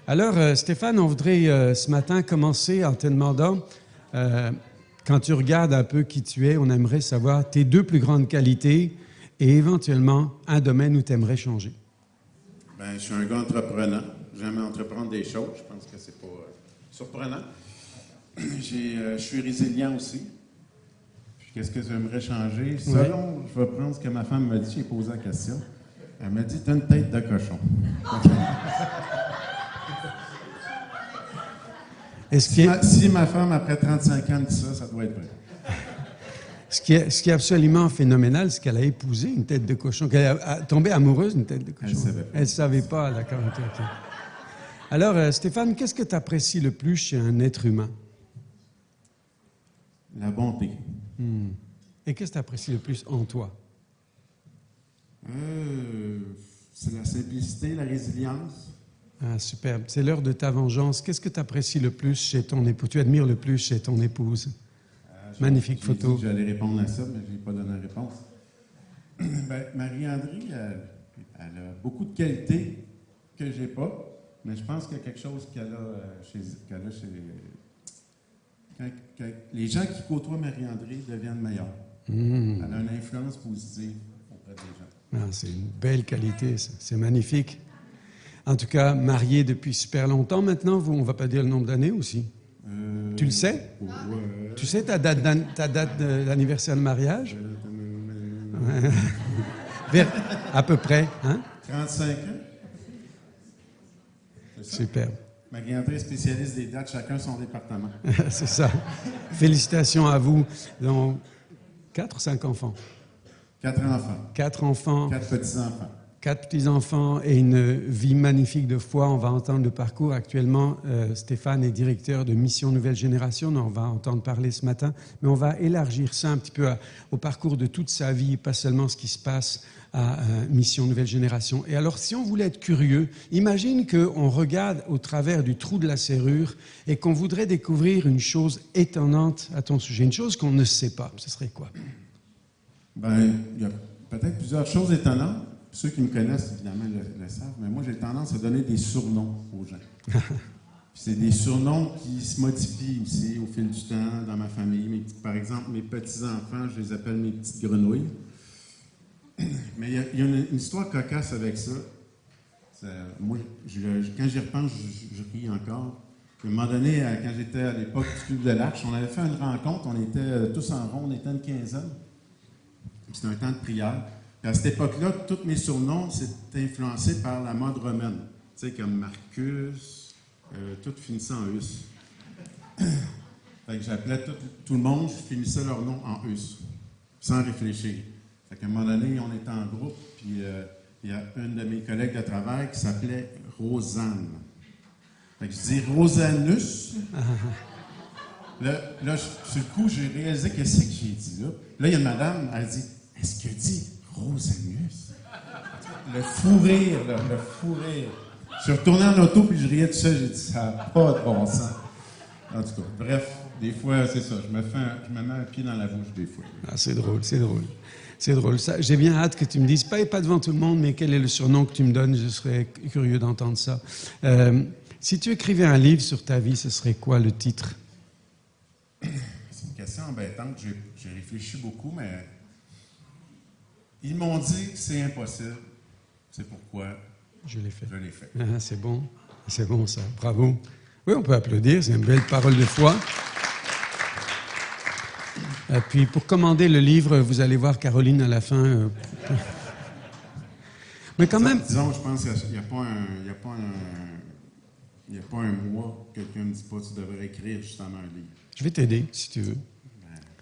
Alors, Stéphane, on voudrait ce matin commencer en te demandant, quand tu regardes un peu qui tu es, on aimerait savoir tes deux plus grandes qualités et éventuellement un domaine où tu aimerais changer. Bien, je suis un gars entreprenant. J'aime entreprendre des choses. Je pense que c'est pas surprenant. Je suis résilient aussi. Puis qu'est-ce que j'aimerais changer? Selon, je vais prendre ce que ma femme m'a dit, j'ai posé la question. Elle m'a dit, t'as une tête de cochon. Si ma femme, après 35 ans, dit ça, ça doit être vrai. Ce qui est absolument phénoménal, c'est qu'elle a épousé une tête de cochon, qu'elle a tombé amoureuse d'une tête de cochon. Elle ne savait pas, d'accord. Okay. Alors, Stéphane, qu'est-ce que tu apprécies le plus chez un être humain? La bonté. Et qu'est-ce que tu apprécies le plus en toi? C'est la simplicité, la résilience. Ah, superbe. C'est l'heure de ta vengeance. Qu'est-ce que tu apprécies le plus chez ton époux? Tu admires le plus chez ton épouse? Magnifique photo. Dit que j'allais répondre à ça, mais je n'ai pas donné la réponse. Ben, Marie-André, elle a beaucoup de qualités que je n'ai pas, mais je pense qu'il y a quelque chose qu'elle a chez quand les gens qui côtoient Marie-André deviennent meilleurs. Elle a une influence positive auprès des gens. Ah, c'est une belle qualité, c'est magnifique. En tout cas, mariée depuis super longtemps maintenant, on ne va pas dire le nombre d'années aussi. Tu le sais? Tu sais ta date d'anniversaire de mariage? À peu près, hein? 35 ans. Super. Marie-André est spécialiste des dates, chacun son département. C'est ça. Félicitations à vous. Donc, 4 ou 5 enfants? 4 enfants. 4 enfants. 4 petits-enfants. 4 petits-enfants et une vie magnifique de foi. On va entendre le parcours. Actuellement, Stéphane est directeur de Mission Nouvelle Génération. On va entendre parler ce matin. Mais on va élargir ça un petit peu au parcours de toute sa vie, pas seulement ce qui se passe à Mission Nouvelle Génération. Et alors, si on voulait être curieux, imagine qu'on regarde au travers du trou de la serrure et qu'on voudrait découvrir une chose étonnante à ton sujet, une chose qu'on ne sait pas. Ce serait quoi? Bien, il y a peut-être plusieurs choses étonnantes. Ceux qui me connaissent, évidemment, le savent, mais moi, j'ai tendance à donner des surnoms aux gens. C'est des surnoms qui se modifient aussi au fil du temps dans ma famille. Par exemple, mes petits-enfants, je les appelle mes petites grenouilles. Mais il y a une histoire cocasse avec ça. Moi, quand j'y repense, je ris encore. À un moment donné, quand j'étais à l'époque du Club de l'Arche, on avait fait une rencontre, on était tous en rond, on était une quinzaine. C'était un temps de prière. À cette époque-là, tous mes surnoms, c'était influencé par la mode romaine. Tu sais, comme Marcus, tout finissait en us. Fait que j'appelais tout le monde, je finissais leur nom en us, sans réfléchir. Fait qu'à un moment donné, on était en groupe, puis il y a une de mes collègues de travail qui s'appelait Rosanne. Fait que je dis Rosanus. Là, sur le coup, j'ai réalisé qu'est-ce que j'ai dit là. Là, il y a une madame, elle dit « Est-ce que dit Rosanus? » Le fou rire, là, le fou rire. Je suis retourné en auto, puis je riais de ça, j'ai dit « Ça n'a pas de bon sens. » En tout cas, bref, des fois, c'est ça, je me mets un pied dans la bouche des fois. Ah, c'est drôle, c'est drôle. C'est drôle. J'ai bien hâte que tu me dises, pas devant tout le monde, mais quel est le surnom que tu me donnes. Je serais curieux d'entendre ça. Si tu écrivais un livre sur ta vie, ce serait quoi le titre? C'est une question embêtante. J'ai réfléchi beaucoup, mais ils m'ont dit que c'est impossible. C'est pourquoi je l'ai fait. Ah, c'est bon ça. Bravo. Oui, on peut applaudir. C'est une belle parole de foi. Et puis, pour commander le livre, vous allez voir Caroline à la fin. Mais quand même... Disons, je pense qu'il n'y a pas un mois que quelqu'un me dit pas tu devrais écrire justement un livre. Je vais t'aider, si tu veux.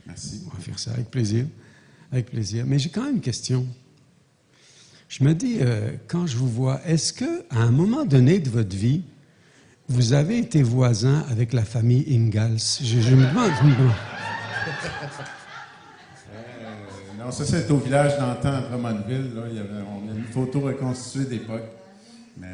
Merci. On va faire ça avec plaisir. Avec plaisir. Mais j'ai quand même une question. Je me dis, quand je vous vois, est-ce qu'à un moment donné de votre vie, vous avez été voisin avec la famille Ingalls? Je me demande... Non, ça, c'est au village d'antan à Drummondville. Là, on a une photo reconstituée d'époque. Mais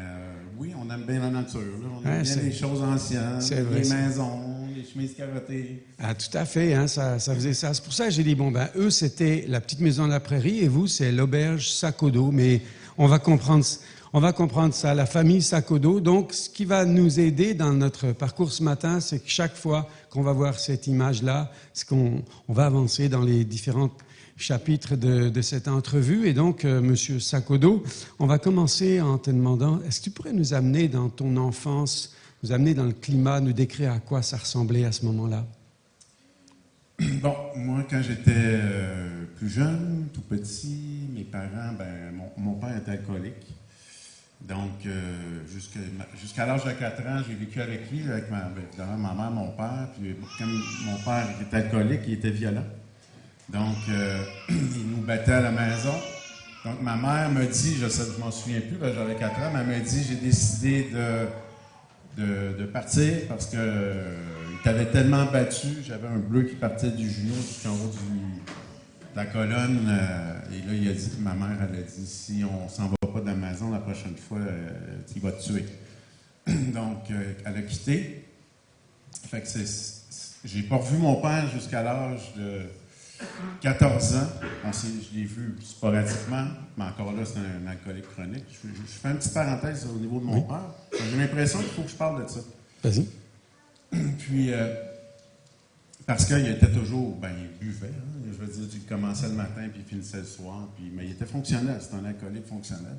oui, on aime bien la nature. Là. On aime bien les choses anciennes, les maisons, les chemises carottées. Ah, tout à fait, hein, ça faisait ça. C'est pour ça que j'ai dit, eux, c'était la petite maison de la prairie et vous, c'est l'auberge Sac au dos. Mais on va comprendre On va comprendre ça, la famille Sakodo. Donc, ce qui va nous aider dans notre parcours ce matin, c'est que chaque fois qu'on va voir cette image-là, on va avancer dans les différents chapitres de cette entrevue. Et donc, Monsieur Sakodo, on va commencer en te demandant, est-ce que tu pourrais nous amener dans ton enfance, nous amener dans le climat, nous décrire à quoi ça ressemblait à ce moment-là? Bon, moi, quand j'étais plus jeune, tout petit, mes parents, mon père était alcoolique. Donc, jusqu'à l'âge de 4 ans, j'ai vécu avec lui, avec évidemment, ma mère, mon père. Puis, comme mon père était alcoolique, il était violent. Donc, il nous battait à la maison. Donc, ma mère me dit, je m'en souviens plus, j'avais 4 ans, mais elle m'a dit, j'ai décidé de partir parce que il t'avait tellement battu, j'avais un bleu qui partait du genou jusqu'en haut de la colonne. Et là, il a dit, ma mère, elle a dit, si on s'en va pas de la maison la prochaine fois, il va te tuer. Donc, elle a quitté. Fait que j'ai pas revu mon père jusqu'à l'âge de 14 ans. Je l'ai vu sporadiquement, mais encore là, c'est un alcoolique chronique. Je fais une petite parenthèse au niveau de mon père. J'ai l'impression qu'il faut que je parle de ça. Vas-y. Puis, parce qu'il était toujours, il buvait. Hein, je veux dire, il commençait le matin puis il finissait le soir. Mais il était fonctionnel, c'était un alcoolique fonctionnel.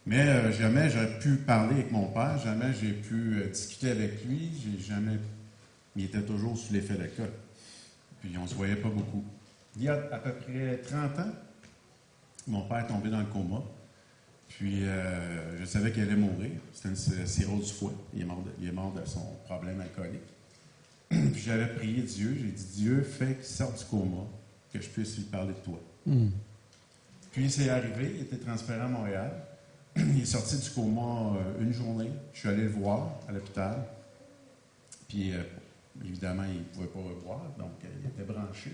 Mais jamais j'aurais pu parler avec mon père, jamais j'ai pu discuter avec lui, il était toujours sous l'effet d'alcool. Puis on ne se voyait pas beaucoup. Il y a à peu près 30 ans, mon père est tombé dans le coma. Puis je savais qu'il allait mourir. C'était une cirrhose du foie. Il est mort de son problème alcoolique. Puis j'avais prié Dieu. J'ai dit, Dieu, fais qu'il sorte du coma, que je puisse lui parler de toi. Puis c'est arrivé, il était transféré à Montréal. Il est sorti du coma une journée. Je suis allé le voir à l'hôpital. Puis évidemment, il ne pouvait pas revoir, donc il était branché.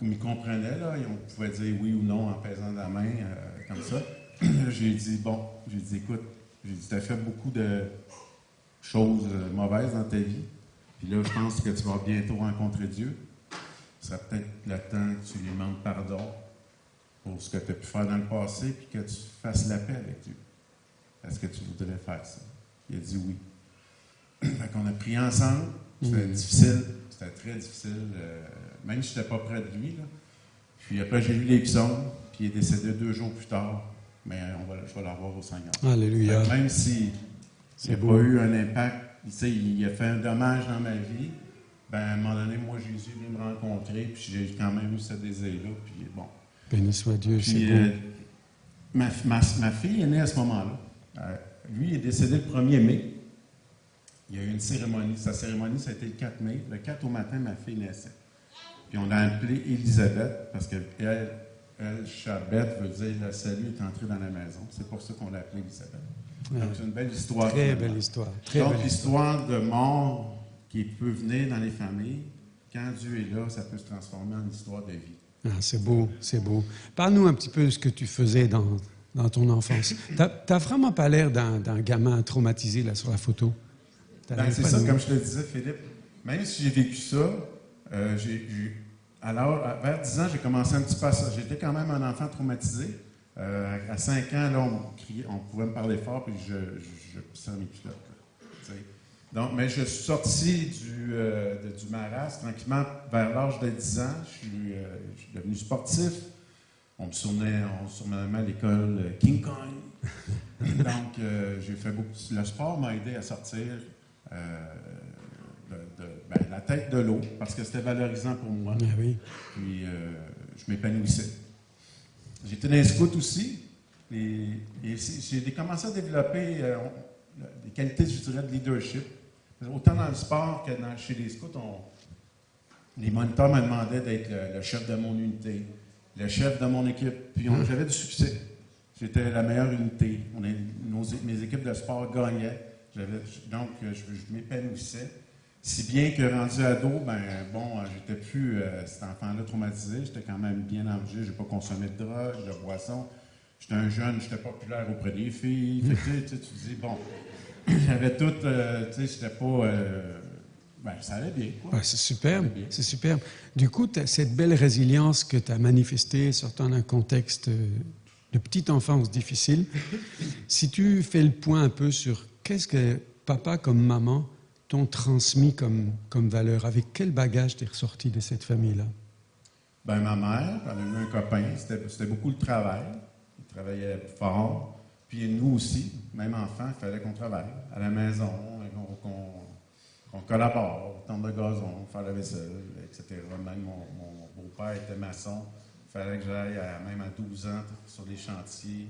Il me comprenait, là, et on pouvait dire oui ou non en pesant la main, comme ça. J'ai dit, écoute, tu as fait beaucoup de choses mauvaises dans ta vie, puis là, je pense que tu vas bientôt rencontrer Dieu. Ce serait peut-être le temps que tu lui demandes pardon pour ce que tu as pu faire dans le passé, puis que tu fasses la paix avec Dieu. Est-ce que tu voudrais faire ça? Il a dit oui. Fait qu'on a prié ensemble. C'était difficile, c'était très difficile, même si je n'étais pas près de lui. Là. Puis après, j'ai lu les psaumes, puis il est décédé 2 jours plus tard, mais je vais l'avoir au Seigneur. Alléluia. Même s'il n'a pas eu un impact, il a fait un dommage dans ma vie, à un moment donné, moi, Jésus est venu me rencontrer, puis j'ai quand même eu ce désir-là, puis bon. Béni soit Dieu, puis, c'est beau. Ma fille est née à ce moment-là. Lui, il est décédé le 1er mai. Il y a eu une cérémonie. Sa cérémonie, ça a été le 4 mai. Le 4 au matin, ma fille naissait. Puis on a appelé Élisabeth, parce que Chabet veut dire le salut est entré dans la maison. C'est pour ça qu'on l'a appelée Élisabeth. Donc c'est une belle histoire. Très belle histoire. Donc l'histoire de mort qui peut venir dans les familles, quand Dieu est là, ça peut se transformer en histoire de vie. Ah, c'est beau, c'est beau. Parle-nous un petit peu de ce que tu faisais dans ton enfance. Tu n'as vraiment pas l'air d'un gamin traumatisé là, sur la photo. C'est ça, comme je te le disais, Philippe. Même si j'ai vécu ça, alors, vers 10 ans, j'ai commencé un petit peu à ça. J'étais quand même un enfant traumatisé. À 5 ans, là, on pouvait me parler fort, puis je pissais mes culottes. Donc, mais je suis sorti du marasme tranquillement vers l'âge de 10 ans. Je suis devenu sportif. On me surnommait à l'école King Kong. Donc, j'ai fait beaucoup. Le sport m'a aidé à sortir la tête de l'eau, parce que c'était valorisant pour moi. Ah oui. Puis, je m'épanouissais. J'étais dans les scouts aussi. Et j'ai commencé à développer des qualités, je dirais, de leadership. Autant dans le sport que chez les scouts, les moniteurs me demandaient d'être le chef de mon unité, le chef de mon équipe. Puis j'avais du succès. J'étais la meilleure unité. Mes équipes de sport gagnaient. Donc, je m'épanouissais. Si bien que rendu ado, j'étais plus cet enfant-là traumatisé. J'étais quand même bien engagé. Je n'ai pas consommé de drogue, de boisson. J'étais un jeune, j'étais populaire auprès des filles. Fait que, tu dis, bon, j'avais tout, j'étais pas... ça allait bien, quoi. Ouais, c'est superbe, c'est superbe. Du coup, cette belle résilience que tu as manifestée, sortant d'un contexte de petite enfance difficile. Si tu fais le point un peu sur qu'est-ce que papa comme maman t'ont transmis comme valeur, avec quel bagage t'es ressorti de cette famille-là? Ben, ma mère, elle a eu un copain, c'était beaucoup le travail. Il travaillait fort. Puis nous aussi, même enfant, il fallait qu'on travaille à la maison, qu'on collabore, tendre de gazon, faire la vaisselle, etc. Même mon beau-père était maçon. Il fallait que j'aille même à 12 ans sur les chantiers,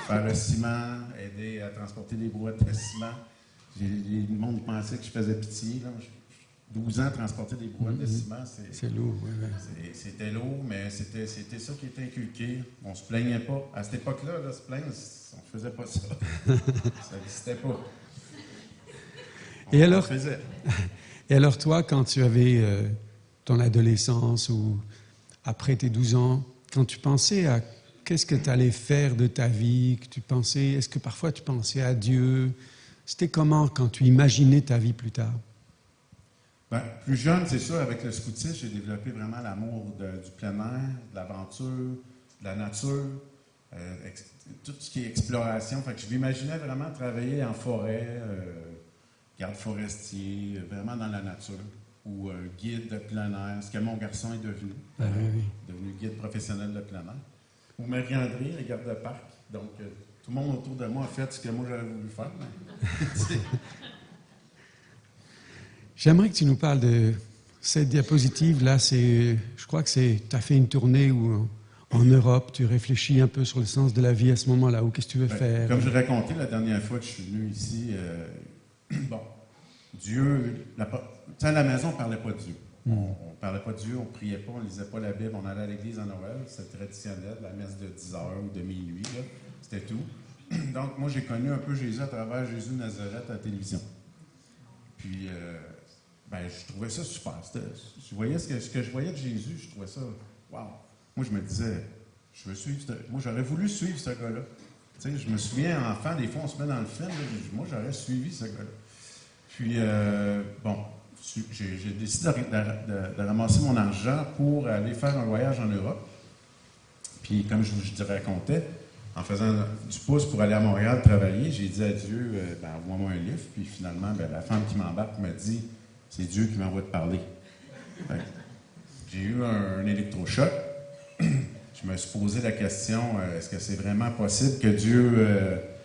faire le ciment, aider à transporter des brouettes de ciment. Le monde pensait que je faisais pitié. Là. 12 ans, transporter des brouettes de ciment, c'est lourd. Oui. C'était lourd, mais c'était ça qui était inculqué. On ne se plaignait pas. À cette époque-là, se plaindre, on ne faisait pas ça. Ça n'existait pas. Et alors toi, quand tu avais ton adolescence ou après tes 12 ans, quand tu pensais à qu'est-ce que tu allais faire de ta vie, est-ce que parfois tu pensais à Dieu? C'était comment quand tu imaginais ta vie plus tard? Ben, plus jeune, c'est sûr, avec le scoutisme, j'ai développé vraiment l'amour du plein air, de l'aventure, de la nature, tout ce qui est exploration. Fait que je m'imaginais vraiment travailler en forêt, garde forestier, vraiment dans la nature, ou guide de plein air, ce que mon garçon est devenu. Devenu guide professionnel de plein air. Ou Marie-André, la garde de parc. Donc, tout le monde autour de moi a fait ce que moi j'avais voulu faire. J'aimerais que tu nous parles de cette diapositive-là. Je crois que tu as fait une tournée en Europe, tu réfléchis un peu sur le sens de la vie à ce moment-là, ou qu'est-ce que tu veux faire? Comme je racontais la dernière fois que je suis venu ici, bon, Dieu, à la maison, on ne parlait pas de Dieu. On ne parlait pas de Dieu, on ne priait pas, on ne lisait pas la Bible, on allait à l'église à Noël, c'était traditionnel, la messe de 10 heures ou de minuit, c'était tout. Donc, moi, j'ai connu un peu Jésus à travers Jésus de Nazareth à la télévision. Puis, je trouvais ça super. Je voyais ce que je voyais de Jésus, je trouvais ça, wow. Moi, je me disais, moi, j'aurais voulu suivre ce gars-là. Tu sais, je me souviens, enfant, des fois, on se met dans le film, moi, j'aurais suivi ce gars-là. Puis, j'ai décidé de ramasser mon argent pour aller faire un voyage en Europe. Puis, comme je te racontais, en faisant du pouce pour aller à Montréal travailler, j'ai dit à Dieu, envoie-moi un livre. Puis, finalement, la femme qui m'embarque me dit, c'est Dieu qui m'envoie te parler. J'ai eu un électrochoc. Je me suis posé la question, est-ce que c'est vraiment possible que Dieu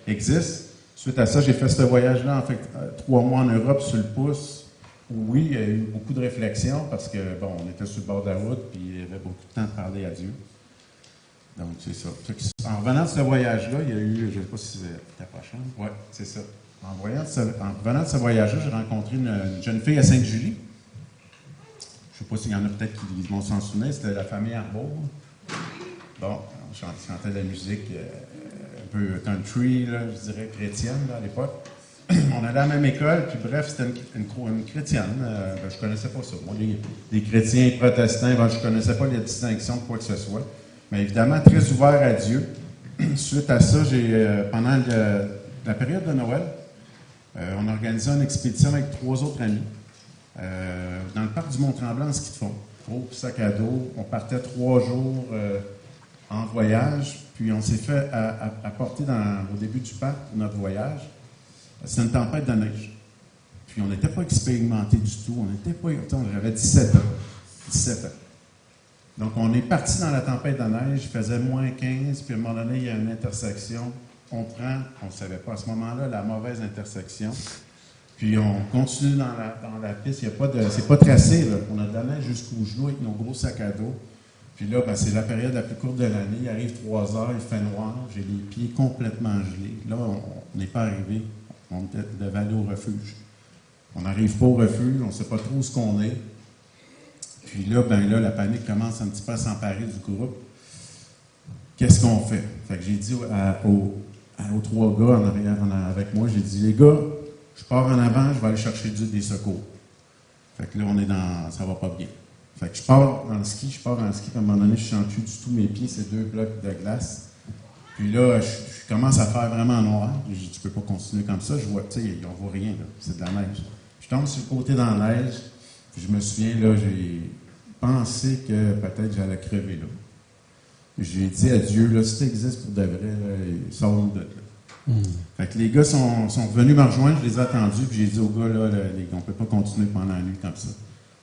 existe? Suite à ça, j'ai fait ce voyage-là, en fait, 3 mois en Europe sur le pouce. Oui, il y a eu beaucoup de réflexions parce que, on était sur le bord de la route, puis il y avait beaucoup de temps de parler à Dieu. Donc, c'est ça. En revenant de ce voyage-là, il y a eu, je ne sais pas si c'est ta prochaine. Oui, c'est ça. En revenant de ce voyage-là, j'ai rencontré une jeune fille à Sainte-Julie. Je ne sais pas s'il y en a peut-être qui vont s'en souvenir, c'était la famille Arbour. Bon, on chantait de la musique un peu country, là, je dirais chrétienne à l'époque. On allait à la même école, puis bref, c'était une chrétienne. Je ne connaissais pas ça. Moi, les chrétiens protestants, je ne connaissais pas les distinctions de quoi que ce soit. Mais évidemment, très ouvert à Dieu. Suite à ça, pendant la période de Noël, on a organisé une expédition avec 3 autres amis dans le parc du Mont-Tremblant en ski de fond. Gros sac à dos. On partait 3 jours en voyage, puis on s'est fait apporter au début du parc pour notre voyage. C'est une tempête de neige. Puis on n'était pas expérimenté du tout. On avait 17 ans. 17 ans. Donc on est parti dans la tempête de neige, il faisait moins 15, puis à un moment donné, il y a une intersection. On ne savait pas à ce moment-là, la mauvaise intersection. Puis on continue dans la piste. C'est pas tracé, là. On a de la neige jusqu'aux genoux avec nos gros sacs à dos. Puis là, c'est la période la plus courte de l'année. Il arrive 3 heures, il fait noir. J'ai les pieds complètement gelés. Là, on n'est pas arrivé. On devait aller au refuge. On n'arrive pas au refuge, on ne sait pas trop où ce qu'on est. Puis là, la panique commence un petit peu à s'emparer du groupe. Qu'est-ce qu'on fait? Fait que j'ai dit aux 3 gars en arrière avec moi, j'ai dit, les gars, je pars en avant, je vais aller chercher des secours. Fait que là, ça va pas bien. Fait que je pars en ski, puis à un moment donné, je ne sens plus du tout mes pieds, c'est 2 blocs de glace. Puis là, je commence à faire vraiment noir. J'ai dit, tu peux pas continuer comme ça. Je vois, tu sais, on voit rien, là. C'est de la neige. Je tombe sur le côté dans la neige. Puis je me souviens, là, j'ai pensé que peut-être j'allais crever là. J'ai dit à Dieu, là, si tu existes pour de vrai, sors-nous de là. Fait que les gars sont venus me rejoindre, je les ai attendus, puis j'ai dit aux gars, là, les gars, on ne peut pas continuer pendant la nuit comme ça.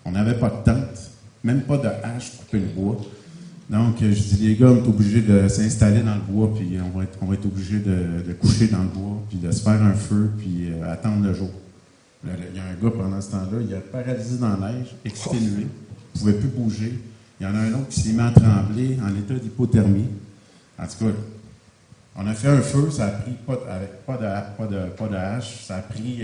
On n'avait pas de tente, même pas de hache pour couper le bois. Donc, je dis, les gars, on est obligés de s'installer dans le bois, puis on va être obligés de coucher dans le bois, puis de se faire un feu, puis attendre le jour. Là, il y a un gars, pendant ce temps-là, il a paralysé dans la neige, exténué, il ne pouvait plus bouger. Il y en a un autre qui s'est mis à trembler en état d'hypothermie. En tout cas, on a fait un feu, ça a pris avec pas de hache, ça a pris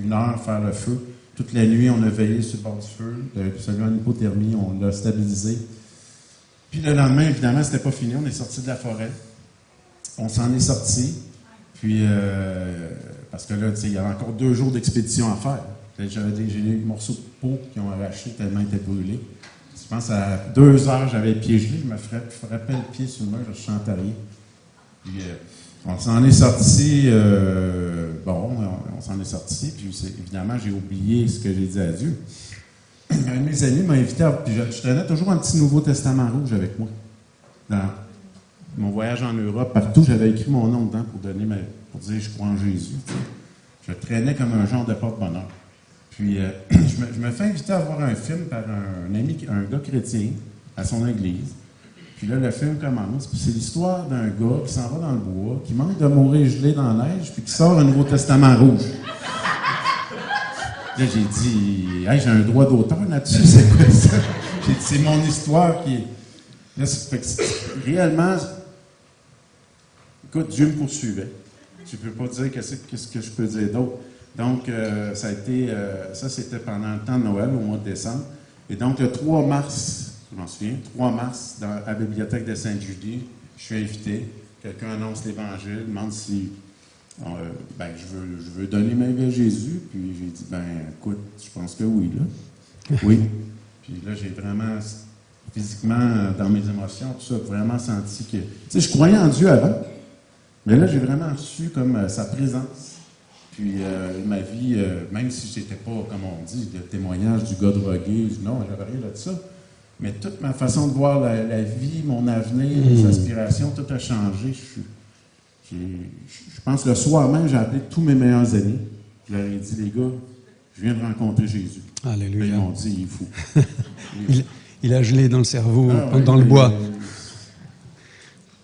1 heure à faire le feu. Toute la nuit, on a veillé sur le bord du feu. Celui en hypothermie, on l'a stabilisé. Puis le lendemain, évidemment, c'était pas fini. On est sorti de la forêt. On s'en est sorti. Puis, parce que là, il y avait encore 2 jours d'expédition à faire. J'avais des morceaux de peau qui ont arraché tellement ils étaient brûlés. Je pense à 2 heures, j'avais le pied gelé. Je me frappais le pied sur le mur, je chantais rien. Puis, on s'en est sorti. On s'en est sorti. Puis, évidemment, j'ai oublié ce que j'ai dit à Dieu. Un de mes amis m'a invité puis je traînais toujours un petit Nouveau Testament rouge avec moi. Dans mon voyage en Europe, partout, j'avais écrit mon nom dedans pour dire je crois en Jésus. Je traînais comme un genre de porte-bonheur. Puis je me fais inviter à voir un film par un ami, un gars chrétien, à son église. Puis là, le film commence. Puis c'est l'histoire d'un gars qui s'en va dans le bois, qui manque de mourir gelé dans la neige, puis qui sort un Nouveau Testament rouge. Là, j'ai dit, hey, j'ai un droit d'auteur là-dessus, c'est quoi ça? J'ai dit, c'est mon histoire qui est. Là, réellement, écoute, Dieu me poursuivait. Je ne peux pas dire qu'est-ce que je peux dire d'autre. Donc, ça c'était pendant le temps de Noël, au mois de décembre. Et donc, le 3 mars, je m'en souviens, 3 mars, à la bibliothèque de Sainte-Julie, je suis invité. Quelqu'un annonce l'Évangile, demande si. Je veux donner ma vie à Jésus. Puis j'ai dit, écoute, je pense que oui, là. Oui. Puis là, j'ai vraiment, physiquement, dans mes émotions, tout ça, vraiment senti que... Tu sais, je croyais en Dieu avant, mais là, j'ai vraiment su comme sa présence. Puis ma vie, même si j'étais pas, comme on dit, le témoignage du gars drogué, non, j'avais rien de ça. Mais toute ma façon de voir la vie, mon avenir, mes aspirations, tout a changé. Je pense que le soir même, j'ai appelé tous mes meilleurs amis. Je leur ai dit, les gars, je viens de rencontrer Jésus. Alléluia. Ils m'ont dit, il est fou. il a gelé dans le cerveau, dans le bois.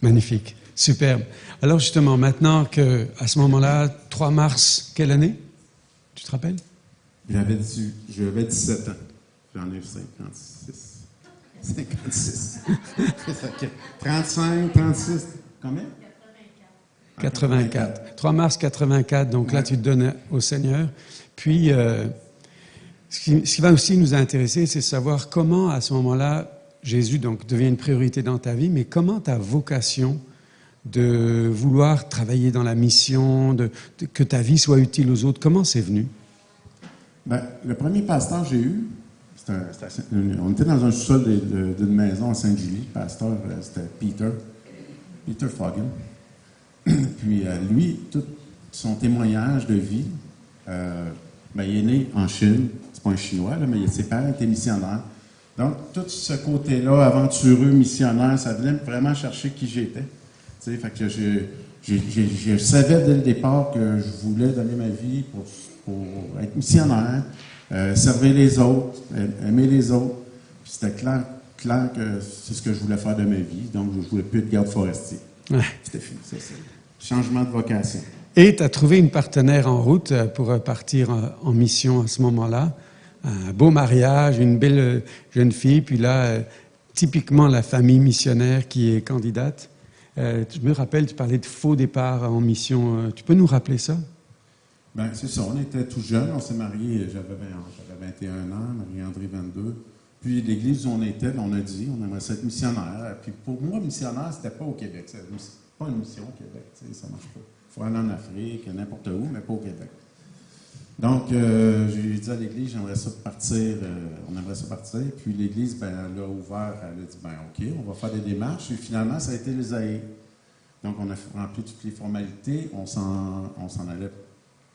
Magnifique. Superbe. Alors justement, maintenant qu'à ce moment-là, 3 mars, quelle année? Tu te rappelles? J'avais 17 ans. J'en ai 56. 56. 35, 36. Combien? 84. 3 mars 84, donc là, tu te donnes au Seigneur. Puis, ce qui va aussi nous intéresser, c'est de savoir comment, à ce moment-là, Jésus donc, devient une priorité dans ta vie, mais comment ta vocation de vouloir travailler dans la mission, que ta vie soit utile aux autres, comment c'est venu? Le premier pasteur que j'ai eu, on était dans un sous-sol d'une maison à Sainte-Julie. Le pasteur, c'était Peter Foggin. Puis lui, tout son témoignage de vie, il est né en Chine. C'est pas un Chinois, là, mais ses parents étaient missionnaires. Donc, tout ce côté-là, aventureux, missionnaire, ça venait vraiment chercher qui j'étais. Tu sais, fait que je savais dès le départ que je voulais donner ma vie pour être missionnaire, servir les autres, aimer les autres. Puis c'était clair que c'est ce que je voulais faire de ma vie. Donc, je ne voulais plus être garde forestier. Ouais. C'était fini, c'est ça. Changement de vocation. Et tu as trouvé une partenaire en route pour partir en mission à ce moment-là. Un beau mariage, une belle jeune fille, puis là, typiquement la famille missionnaire qui est candidate. Je me rappelle, tu parlais de faux départ en mission. Tu peux nous rappeler ça? C'est ça, on était tout jeunes, on s'est mariés, j'avais 21 ans, Marie-André 22. Puis l'église où on était, on a dit, on aimerait être missionnaire. Puis pour moi, missionnaire, c'était pas au Québec. C'est pas une mission au Québec, ça marche pas. Il faut aller en Afrique, n'importe où, mais pas au Québec. Donc, j'ai dit à l'église, j'aimerais ça partir, on aimerait ça partir. Puis l'église, elle a ouvert, elle a dit, OK, on va faire des démarches. Et finalement, ça a été les Zaïre. Donc, on a rempli toutes les formalités. On s'en allait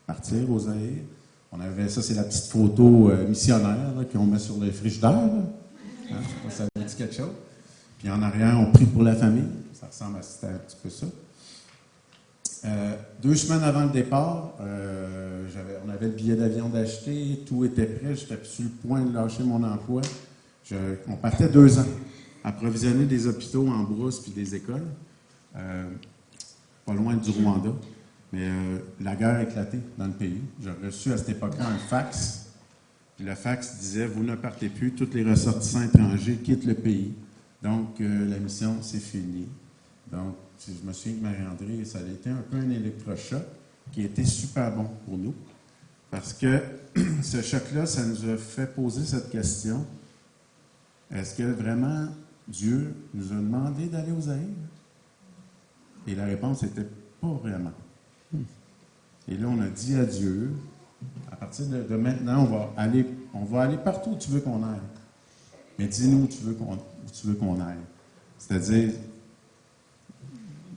partir aux Zaïre. On avait, ça, c'est la petite photo missionnaire qu'on met sur le frigidaire. Hein, je sais pas si ça vous dit quelque chose. Puis en arrière, on prie pour la famille. Ça ressemble à c'était un petit peu ça. 2 semaines avant le départ, on avait le billet d'avion d'acheter, tout était prêt, j'étais sur le point de lâcher mon emploi. On partait 2 ans, approvisionner des hôpitaux en brousse puis des écoles, pas loin du Rwanda. Mais la guerre a éclaté dans le pays. J'ai reçu à cette époque-là un fax. Puis le fax disait « Vous ne partez plus, tous les ressortissants étrangers quittent le pays. Donc, la mission, c'est fini. » Donc, je me souviens que Marie-André, ça a été un peu un électrochoc qui a été super bon pour nous. Parce que ce choc-là, ça nous a fait poser cette question. Est-ce que vraiment Dieu nous a demandé d'aller aux Zaïre? Et la réponse était pas vraiment. Et là, on a dit à Dieu, à partir de maintenant, on va aller partout où tu veux qu'on aille. Mais dis-nous où tu veux qu'on aille. C'est-à-dire,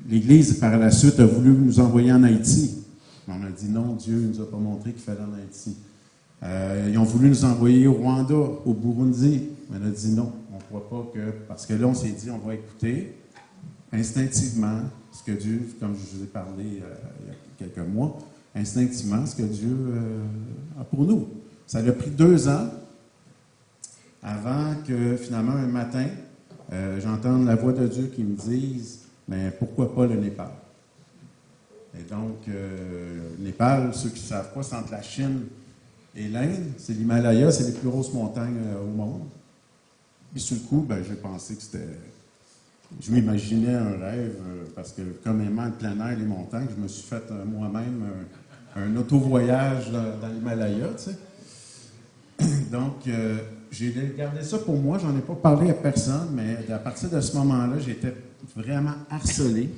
l'Église, par la suite, a voulu nous envoyer en Haïti. Mais on a dit non, Dieu ne nous a pas montré qu'il fallait en Haïti. Ils ont voulu nous envoyer au Rwanda, au Burundi. Mais on a dit non, on ne croit pas que... Parce que là, on s'est dit, on va écouter instinctivement ce que Dieu, comme je vous ai parlé il y a quelques mois, instinctivement ce que Dieu a pour nous. Ça a pris 2 ans avant que, finalement, un matin, j'entende la voix de Dieu qui me dise « Mais pourquoi pas le Népal? » Et donc, le Népal, ceux qui ne savent pas, c'est entre la Chine et l'Inde. C'est l'Himalaya, c'est les plus grosses montagnes au monde. Puis, sur le coup, j'ai pensé que c'était... Je m'imaginais un rêve, parce que comme aimant le plein air et les montagnes, je me suis fait moi-même un auto-voyage dans l'Himalaya, tu sais. Donc, j'ai gardé ça pour moi, j'en ai pas parlé à personne, mais à partir de ce moment-là, j'étais vraiment harcelé.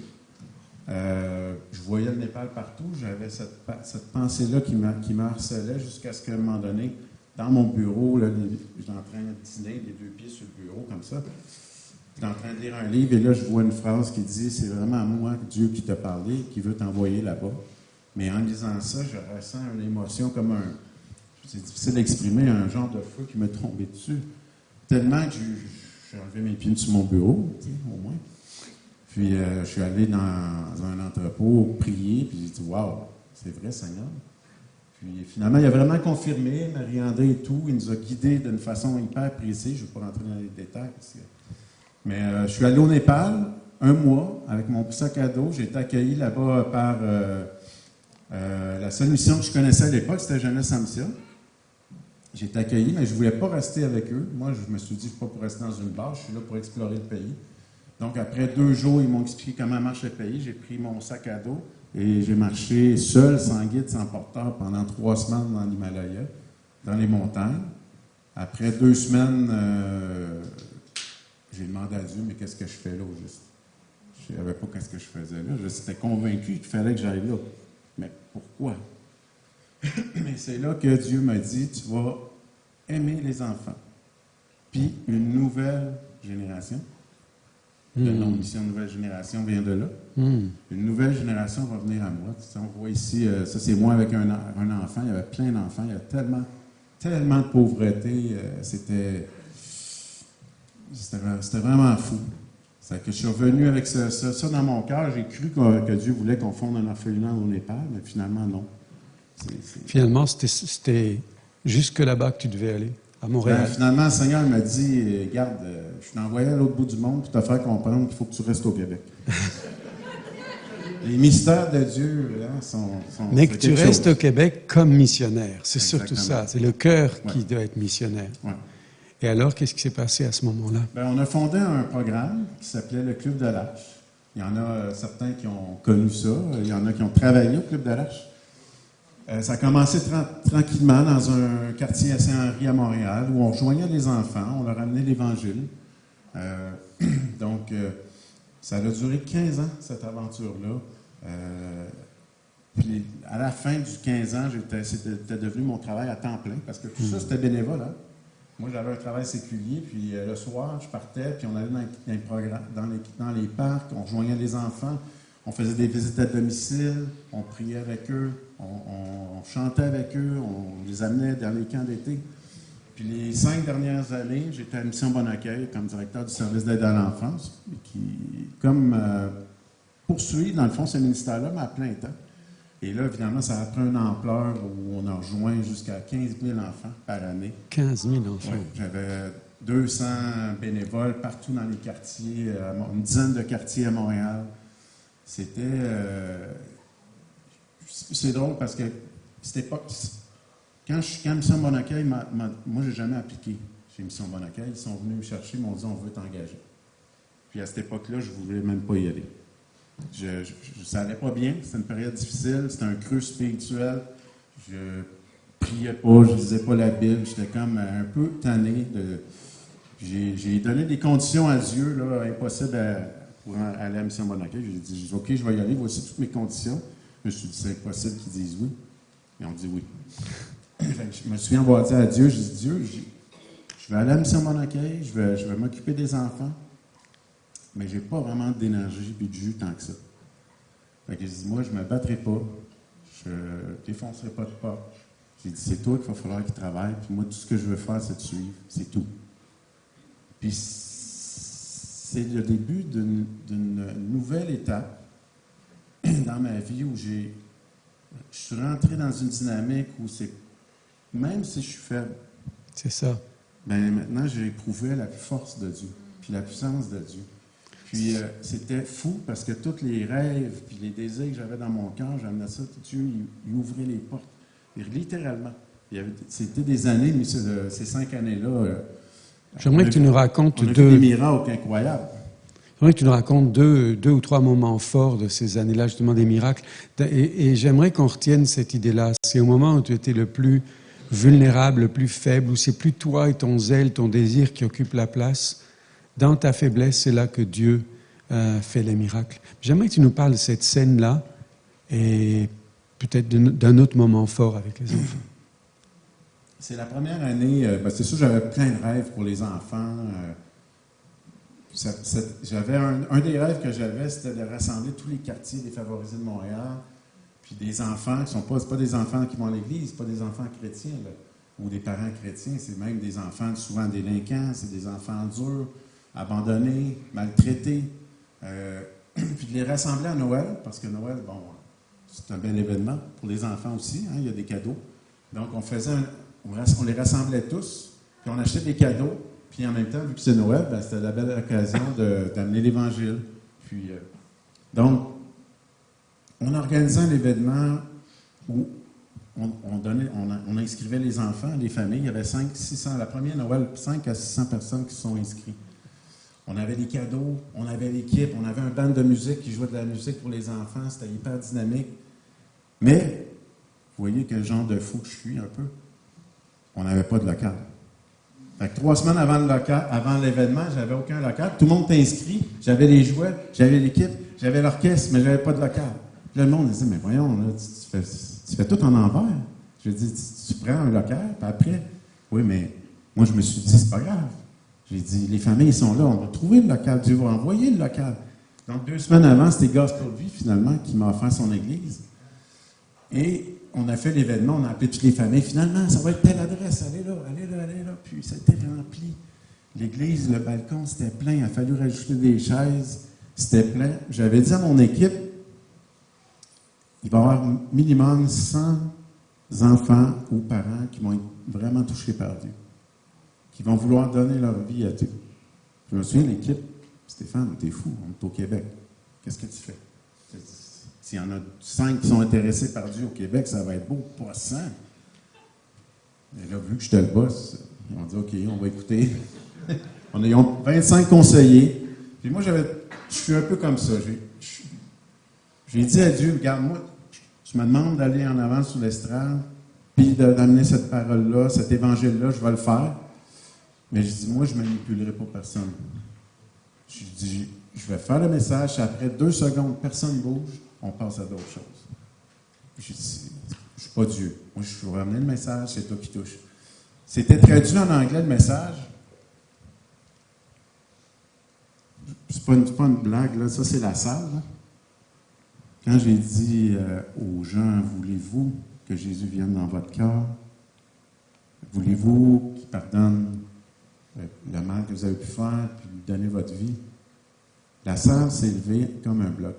Je voyais le Népal partout, j'avais cette pensée-là qui me harcelait jusqu'à ce qu'à un moment donné, dans mon bureau, j'étais en train de dîner, les 2 pieds sur le bureau, comme ça. J'étais en train de lire un livre et là, je vois une phrase qui dit « C'est vraiment à moi, Dieu, qui t'a parlé, qui veut t'envoyer là-bas. » Mais en lisant ça, je ressens une émotion comme c'est difficile d'exprimer, un genre de feu qui me tombait dessus. Tellement que j'ai enlevé mes pieds sur mon bureau, tu sais, au moins. Puis, je suis allé dans un entrepôt prier, puis j'ai dit « Wow, c'est vrai, Seigneur. » Puis, finalement, il a vraiment confirmé, Marie-André et tout, il nous a guidés d'une façon hyper précise. Je ne vais pas rentrer dans les détails, mais je suis allé au Népal 1 mois avec mon sac à dos. J'ai été accueilli là-bas par la seule mission que je connaissais à l'époque, c'était Jeunesse Samsia. J'ai été accueilli, mais je ne voulais pas rester avec eux. Moi, je me suis dit, je ne suis pas pour rester dans une base, je suis là pour explorer le pays. Donc, après 2 jours, ils m'ont expliqué comment marche le pays. J'ai pris mon sac à dos et j'ai marché seul, sans guide, sans porteur, pendant 3 semaines dans l'Himalaya, dans les montagnes. Après 2 semaines... j'ai demandé à Dieu, mais qu'est-ce que je fais là au juste? Je ne savais pas qu'est-ce que je faisais là. J'étais convaincu qu'il fallait que j'aille là. Mais pourquoi? Mais c'est là que Dieu m'a dit, tu vas aimer les enfants. Puis une nouvelle génération, le nom de mission Nouvelle Génération vient de là. Une nouvelle génération va venir à moi. Tu sais, on voit ici, ça c'est moi avec un enfant, il y avait plein d'enfants, il y avait tellement de pauvreté, c'était vraiment fou. C'est que je suis revenu avec ça dans mon cœur. J'ai cru que Dieu voulait qu'on fonde un orphelinat au Népal, mais finalement, non. Finalement, c'était jusque là-bas que tu devais aller, à Montréal. Finalement, le Seigneur m'a dit, regarde, je t'ai envoyé à l'autre bout du monde pour te faire comprendre qu'il faut que tu restes au Québec. Les mystères de Dieu sont mais que tu restes au Québec comme missionnaire. C'est surtout ça. C'est le cœur qui doit être missionnaire. Ouais. Et alors, qu'est-ce qui s'est passé à ce moment-là? On a fondé un programme qui s'appelait le Club de l'Arche. Il y en a certains qui ont connu ça. Il y en a qui ont travaillé au Club de l'Arche. Ça a commencé tranquillement dans un quartier à Saint-Henri à Montréal où on rejoignait les enfants, on leur amenait l'Évangile. Donc, ça a duré 15 ans, cette aventure-là. Puis, à la fin du 15 ans, c'était devenu mon travail à temps plein parce que tout ça, c'était bénévole. Hein? Moi, j'avais un travail séculier, puis le soir, je partais, puis on allait dans les parcs, on rejoignait les enfants, on faisait des visites à domicile, on priait avec eux, on chantait avec eux, on les amenait dans les camps d'été. Puis les 5 dernières années, j'étais à Mission Bon Accueil comme directeur du service d'aide à l'enfance, qui, comme poursuit, dans le fond, ce ministère-là, mais à plein temps. Et là, évidemment, ça a pris une ampleur où on a rejoint jusqu'à 15 000 enfants par année. 15 000 enfants. Oui, j'avais 200 bénévoles partout dans les quartiers, une dizaine de quartiers à Montréal. C'était... c'est drôle parce que c'était pas... Quand Mission Bon Accueil, moi, je n'ai jamais appliqué chez Mission Bon Accueil. Ils sont venus me chercher, ils m'ont dit « on veut t'engager ». Puis à cette époque-là, je ne voulais même pas y aller. Ça n'allait pas bien, c'était une période difficile, c'était un creux spirituel. Je priais pas, je lisais pas la Bible, j'étais comme un peu tanné de... J'ai donné des conditions à Dieu, là, impossibles pour aller à Mission Bon Accueil. J'ai dit, OK, je vais y aller, voici toutes mes conditions. Je me suis dit, c'est impossible qu'ils disent oui. Et on dit oui. Je me suis emboîté à Dieu, j'ai dit, Dieu, je vais aller à Mission Bon Accueil, je vais m'occuper des enfants, mais j'ai pas vraiment d'énergie et de jus tant que ça. Fait que j'ai dit, moi, je me battrai pas, je défoncerai pas de porte. J'ai dit, c'est toi qu'il va falloir qu'il travaille, puis moi, tout ce que je veux faire, c'est te suivre, c'est tout. Puis c'est le début d'une nouvelle étape dans ma vie où je suis rentré dans une dynamique où c'est, même si je suis faible, c'est ça. Ben maintenant j'ai éprouvé la force de Dieu, puis la puissance de Dieu. Puis c'était fou parce que tous les rêves puis les désirs que j'avais dans mon cœur, j'amenais ça, Dieu il ouvrait les portes. Et littéralement. C'était des années, mais ces 5 années-là. J'aimerais que tu nous racontes on a vu des miracles incroyables. J'aimerais que tu nous racontes deux ou trois moments forts de ces années-là, justement des miracles. Et j'aimerais qu'on retienne cette idée-là. C'est au moment où tu étais le plus vulnérable, le plus faible, où c'est plus toi et ton zèle, ton désir qui occupent la place. Dans ta faiblesse, c'est là que Dieu fait les miracles. J'aimerais que tu nous parles de cette scène-là et peut-être d'un autre moment fort avec les enfants. C'est la première année, c'est sûr j'avais plein de rêves pour les enfants. J'avais un des rêves que j'avais, c'était de rassembler tous les quartiers défavorisés de Montréal, puis des enfants qui sont c'est pas des enfants qui vont à l'église, c'est pas des enfants chrétiens, là, ou des parents chrétiens, c'est même des enfants souvent délinquants, c'est des enfants durs, abandonnés, maltraités. Puis de les rassembler à Noël, parce que Noël, bon, c'est un bel événement pour les enfants aussi, hein, il y a des cadeaux. Donc on les rassemblait tous, puis on achetait des cadeaux, puis en même temps, vu que c'est Noël, ben, c'était la belle occasion d'amener l'Évangile. Puis, donc, on organisait un événement où on inscrivait les enfants, les familles. Il y avait 500-600, la première Noël, 5 à 600 personnes qui se sont inscrites. On avait des cadeaux, on avait l'équipe, on avait un band de musique qui jouait de la musique pour les enfants. C'était hyper dynamique. Mais, vous voyez quel genre de fou que je suis un peu. On n'avait pas de local. Fait que 3 semaines avant l'événement, j'avais aucun local. Tout le monde était inscrit. J'avais les jouets, j'avais l'équipe, j'avais l'orchestre, mais j'avais pas de local. Puis là, le monde disait, mais voyons, là, tu fais tout en envers. Je dis, tu prends un local, puis après, oui, mais moi, je me suis dit, c'est pas grave. J'ai dit, les familles sont là, on va trouver le local, Dieu va envoyer le local. Donc, 2 semaines avant, c'était Gospel Vie, finalement, qui m'a offert son église. Et on a fait l'événement, on a appelé toutes les familles. Finalement, ça va être telle adresse, allez là, allez là, allez là. Puis ça a été rempli. L'église, le balcon, c'était plein. Il a fallu rajouter des chaises. C'était plein. J'avais dit à mon équipe, il va y avoir minimum 100 enfants ou parents qui vont être vraiment touchés par Dieu, qui vont vouloir donner leur vie à Dieu. Je me souviens, l'équipe, Stéphane, t'es fou, on est au Québec. Qu'est-ce que tu fais? S'il y en a 5 qui sont intéressés par Dieu au Québec, ça va être beau, pas 100. Et là, vu que j'étais le boss, ils ont dit, OK, on va écouter. Ils ont 25 conseillers. Puis moi, je suis un peu comme ça. J'ai dit à Dieu, regarde, moi, tu me demandes d'aller en avant sur l'estrade, puis d'amener cette parole-là, cet évangile-là, je vais le faire. Mais je dis, moi, je ne manipulerai pas personne. Je dis, je vais faire le message, après 2 secondes, personne ne bouge, on passe à d'autres choses. Je dis, je ne suis pas Dieu. Moi, je vais ramener le message, c'est toi qui touches. C'était traduit en anglais, le message. C'est pas une blague, là. Ça, c'est la salle, là. Quand j'ai dit aux gens, voulez-vous que Jésus vienne dans votre cœur? Voulez-vous qu'il pardonne le mal que vous avez pu faire, puis lui donner votre vie? La sœur s'est levée comme un bloc.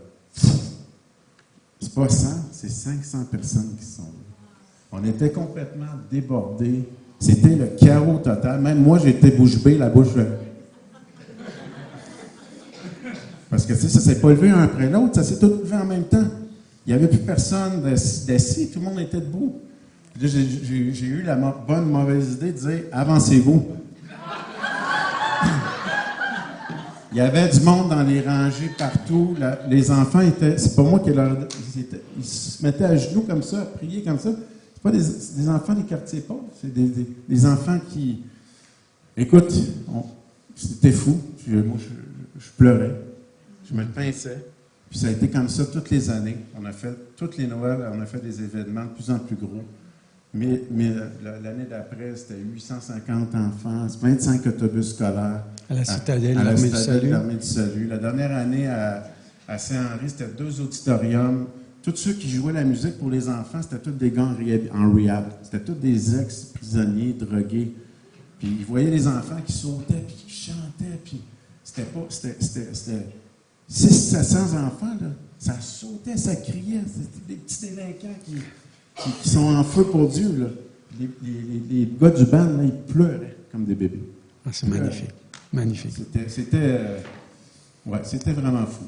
C'est pas 100, c'est 500 personnes qui sont là. On était complètement débordés. C'était le chaos total. Même moi, j'étais bouche bée, la bouche... Parce que, tu sais, ça s'est pas levé un après l'autre, ça s'est tout levé en même temps. Il n'y avait plus personne d'assis, tout le monde était debout. Puis là, j'ai eu la bonne mauvaise idée de dire « Avancez-vous ». Il y avait du monde dans les rangées partout. Les enfants étaient... C'est pas moi qui leur... Ils se mettaient à genoux comme ça, à prier comme ça. C'est pas des enfants des quartiers pauvres. C'est des enfants qui... Écoute, c'était fou. Moi, je pleurais. Je me le pinçais. Puis ça a été comme ça toutes les années. On a fait toutes les Noëls, on a fait des événements de plus en plus gros. Mais l'année d'après, c'était 850 enfants, 25 autobus scolaires. À la Citadelle, l'Armée du Salut. La dernière année, à Saint-Henri, c'était 2 auditoriums. Tous ceux qui jouaient la musique pour les enfants, c'était tous des gars en rehab. C'était tous des ex-prisonniers, drogués. Puis ils voyaient les enfants qui sautaient, puis qui chantaient, puis c'était 600-700 enfants, là. Ça sautait, ça criait. C'était des petits délinquants qui sont en feu pour Dieu, là. Les gars du band, là, ils pleuraient comme des bébés. Ah, c'est magnifique. Magnifique. C'était vraiment fou.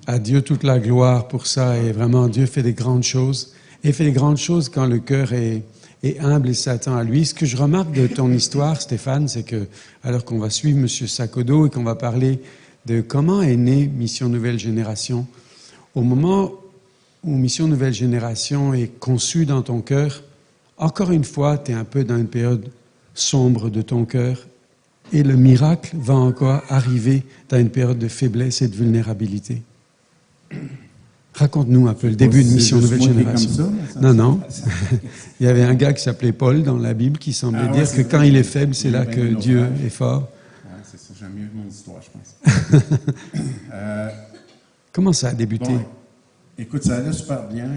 À Dieu toute la gloire pour ça. Et vraiment, Dieu fait des grandes choses. Et fait des grandes choses quand le cœur est humble et s'attend à lui. Ce que je remarque de ton histoire, Stéphane, c'est que, alors qu'on va suivre M. Sakodo et qu'on va parler de comment est née Mission Nouvelle Génération, au moment où Mission Nouvelle Génération est conçue dans ton cœur, encore une fois, tu es un peu dans une période sombre de ton cœur et le miracle va encore arriver dans une période de faiblesse et de vulnérabilité. Raconte-nous un peu le début de Mission Nouvelle Génération. Non. Il y avait un gars qui s'appelait Paul dans la Bible qui semblait dire que quand il est faible, c'est là que Dieu est fort. Oui, c'est ça. J'aime mieux mon histoire, je pense. Comment ça a débuté? Bon, écoute, ça allait super bien.